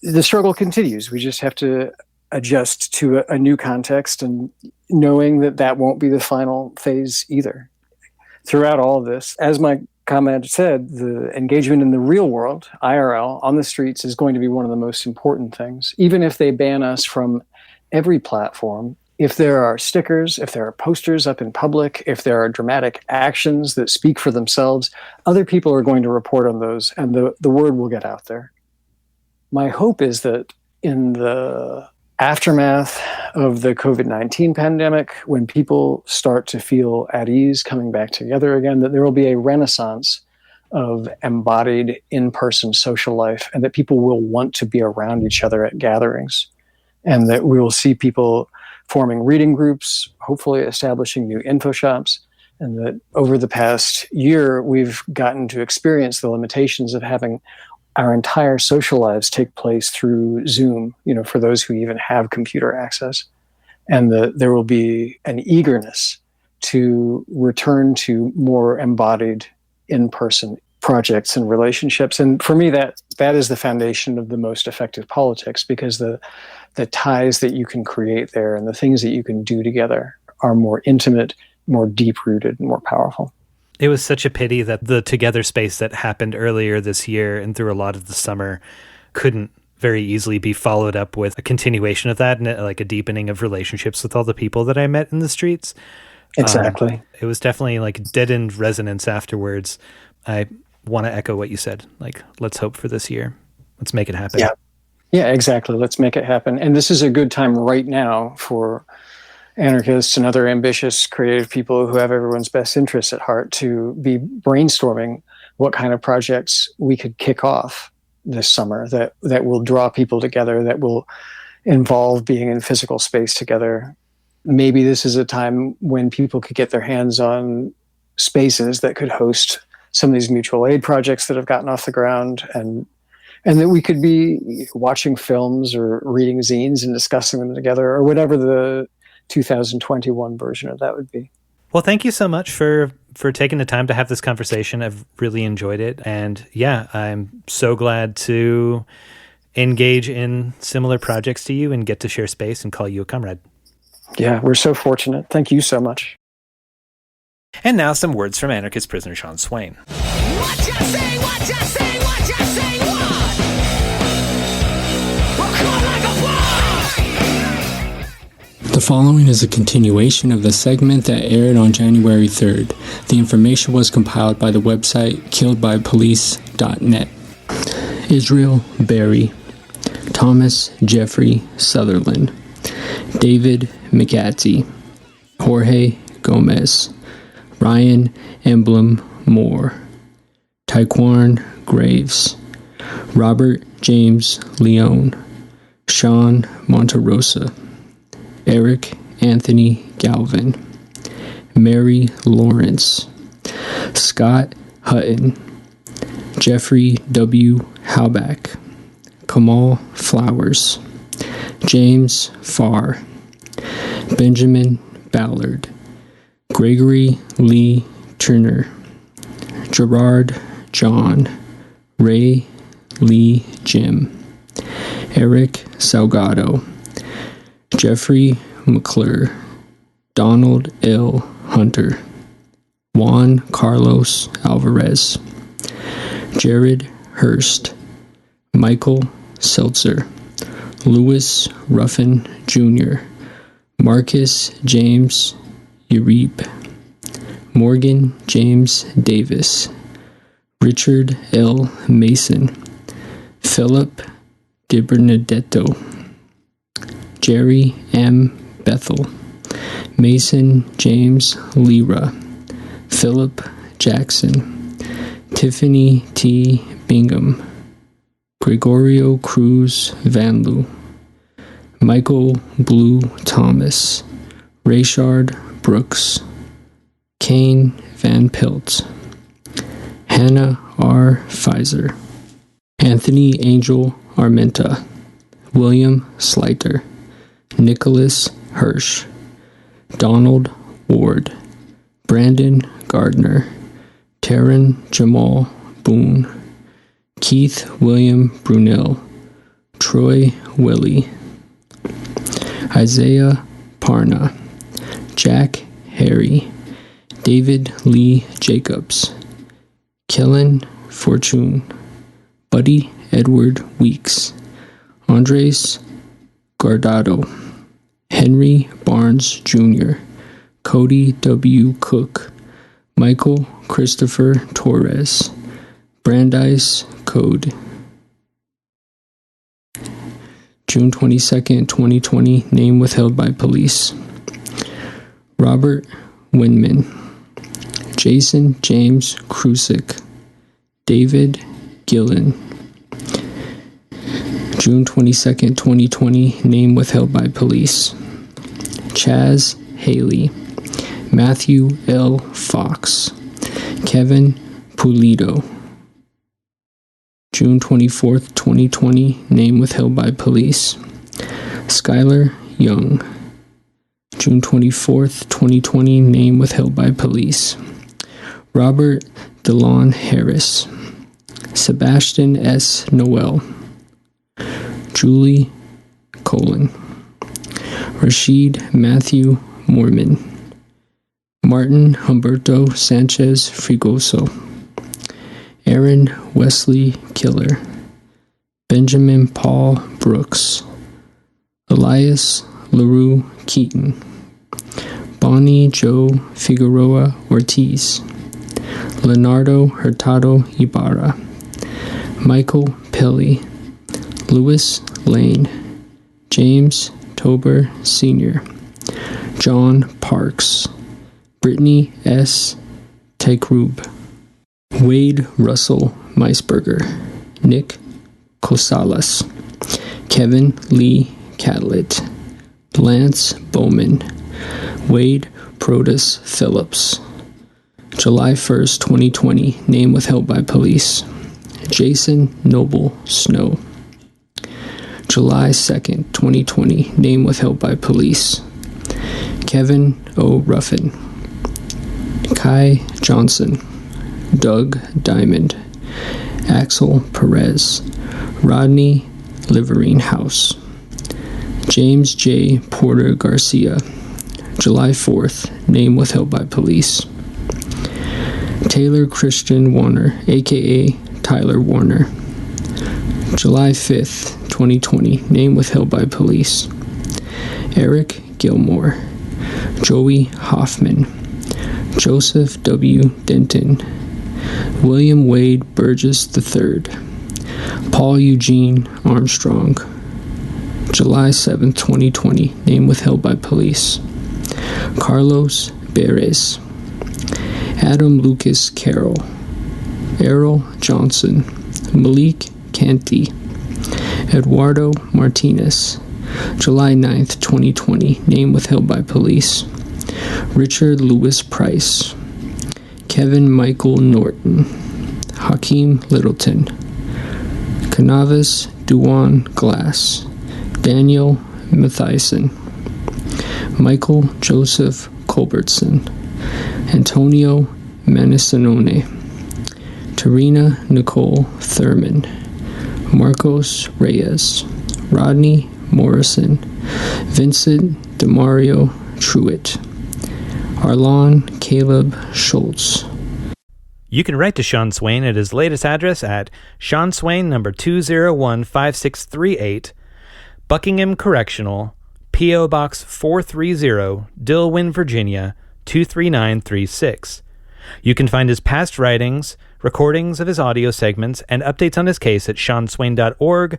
the struggle continues. We just have to adjust to a new context, and knowing that won't be the final phase either. Throughout all of this, as my comment said, the engagement in the real world, IRL, on the streets, is going to be one of the most important things. Even if they ban us from every platform, if there are stickers, if there are posters up in public, if there are dramatic actions that speak for themselves, other people are going to report on those, and the word will get out there. My hope is that in the aftermath of the COVID-19 pandemic, when people start to feel at ease coming back together again, that there will be a renaissance of embodied in-person social life, and that people will want to be around each other at gatherings, and that we will see people forming reading groups, hopefully establishing new info shops, and that over the past year, we've gotten to experience the limitations of having our entire social lives take place through Zoom, for those who even have computer access. And there will be an eagerness to return to more embodied in-person projects and relationships. And for me, that is the foundation of the most effective politics, because the ties that you can create there and the things that you can do together are more intimate, more deep-rooted, and more powerful. It was such a pity that the Together space that happened earlier this year and through a lot of the summer couldn't very easily be followed up with a continuation of that and like a deepening of relationships with all the people that I met in the streets. Exactly. It was definitely like deadened resonance afterwards. I want to echo what you said. Like, let's hope for this year. Let's make it happen. Yeah, exactly. Let's make it happen. And this is a good time right now for anarchists and other ambitious, creative people who have everyone's best interests at heart to be brainstorming what kind of projects we could kick off this summer that will draw people together, that will involve being in physical space together. Maybe this is a time when people could get their hands on spaces that could host some of these mutual aid projects that have gotten off the ground, and that we could be watching films or reading zines and discussing them together, or whatever the 2021 version of that would be. Well, thank you so much for taking the time to have this conversation. I've really enjoyed it. And yeah, I'm so glad to engage in similar projects to you and get to share space and call you a comrade. Yeah, we're so fortunate. Thank you so much. And now some words from anarchist prisoner Sean Swain. What you say, what you say, what you say, what? We'll call like a what? The following is a continuation of the segment that aired on January 3rd. The information was compiled by the website killedbypolice.net. Israel Berry, Thomas Jeffrey Sutherland, David McAtee, Jorge Gomez, Ryan Emblem Moore, Taekwon Graves, Robert James Leone, Sean Monterosa, Eric Anthony Galvin, Mary Lawrence, Scott Hutton, Jeffrey W. Heimbach, Kamal Flowers, James Farr, Benjamin Ballard, Gregory Lee Turner, Gerard John, Ray Lee Jim, Eric Salgado, Jeffrey McClure, Donald L. Hunter, Juan Carlos Alvarez, Jared Hurst, Michael Seltzer, Louis Ruffin Jr., Marcus James Uribe, Morgan James Davis, Richard L. Mason, Philip DiBernadetto, Jerry M. Bethel, Mason James Lira, Philip Jackson, Tiffany T. Bingham, Gregorio Cruz Vanloo, Michael Blue Thomas, Rayshard Brooks, Kane Van Pilt, Hannah R. Pfizer, Anthony Angel Armenta, William Sleiter, Nicholas Hirsch, Donald Ward, Brandon Gardner, Taryn Jamal Boone, Keith William Brunel, Troy Willie, Isaiah Parna, Jack Harry, David Lee Jacobs, Kellen Fortune, Buddy Edward Weeks, Andres Guardado, Henry Barnes Jr., Cody W. Cook, Michael Christopher Torres, Brandeis Code. June 22nd, 2020, name withheld by police. Robert Winman, Jason James Krusick, David Gillen. June 22nd, 2020, name withheld by police. Chaz Haley, Matthew L. Fox, Kevin Pulido. June 24th, 2020, name withheld by police. Skylar Young, June 24th, 2020, name withheld by police. Robert DeLon Harris, Sebastian S. Noel, Julie Colin, Rashid Matthew Mormon, Martin Humberto Sanchez Frigoso, Aaron Wesley Killer, Benjamin Paul Brooks, Elias LaRue Keaton, Bonnie Joe Figueroa Ortiz, Leonardo Hurtado Ibarra, Michael Pelly, Louis Lane, James Tober Sr., John Parks, Brittany S. Tegrub, Wade Russell Meisberger, Nick Cosalas, Kevin Lee Catlett, Lance Bowman, Wade Protus Phillips. July 1st, 2020, name withheld by police, Jason Noble Snow. July 2nd, 2020, name withheld by police, Kevin O. Ruffin, Kai Johnson, Doug Diamond, Axel Perez, Rodney Liverine House, James J. Porter Garcia. July 4th, name withheld by police, Taylor Christian Warner, aka Tyler Warner. July 5th, 2020, name withheld by police, Eric Gilmore, Joey Hoffman, Joseph W. Denton, William Wade Burgess III, Paul Eugene Armstrong. July 7th, 2020, name withheld by police, Carlos Beres, Adam Lucas Carroll, Errol Johnson, Malik Canty, Eduardo Martinez. July 9th, 2020, name withheld by police, Richard Lewis Price, Kevin Michael Norton, Hakeem Littleton, Canavis Duan Glass, Daniel Mathison, Michael Joseph Culbertson, Antonio Manisanone, Tarina Nicole Thurman, Marcos Reyes, Rodney Morrison, Vincent DeMario Truitt, Arlon Caleb Schultz. You can write to Sean Swain at his latest address at Sean Swain, number 2015638, Buckingham Correctional, P.O. Box 430, Dillwyn, Virginia, 23936. You can find his past writings, recordings of his audio segments, and updates on his case at seanswain.org,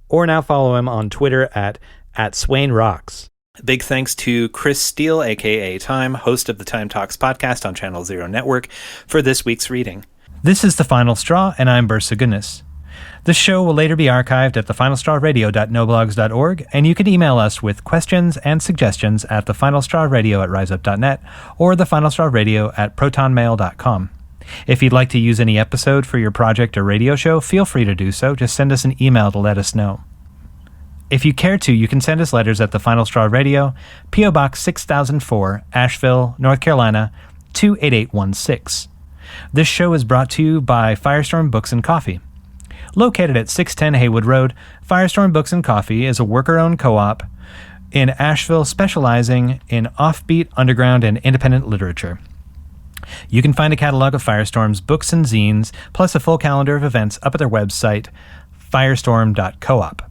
or now follow him on Twitter at @SwainRocks. Big thanks to Chris Steele, aka Time, host of the Time Talks podcast on Channel Zero Network, for this week's reading. This is The Final Straw, and I'm Bursa Goodness. This show will later be archived at thefinalstrawradio.noblogs.org, and you can email us with questions and suggestions at thefinalstrawradio@riseup.net or thefinalstrawradio@protonmail.com. If you'd like to use any episode for your project or radio show, feel free to do so. Just send us an email to let us know. If you care to, you can send us letters at The Final Straw Radio, P.O. Box 6004, Asheville, North Carolina, 28816. This show is brought to you by Firestorm Books and Coffee. Located at 610 Haywood Road, Firestorm Books and Coffee is a worker-owned co-op in Asheville specializing in offbeat, underground, and independent literature. You can find a catalog of Firestorm's books and zines, plus a full calendar of events up at their website, firestorm.coop.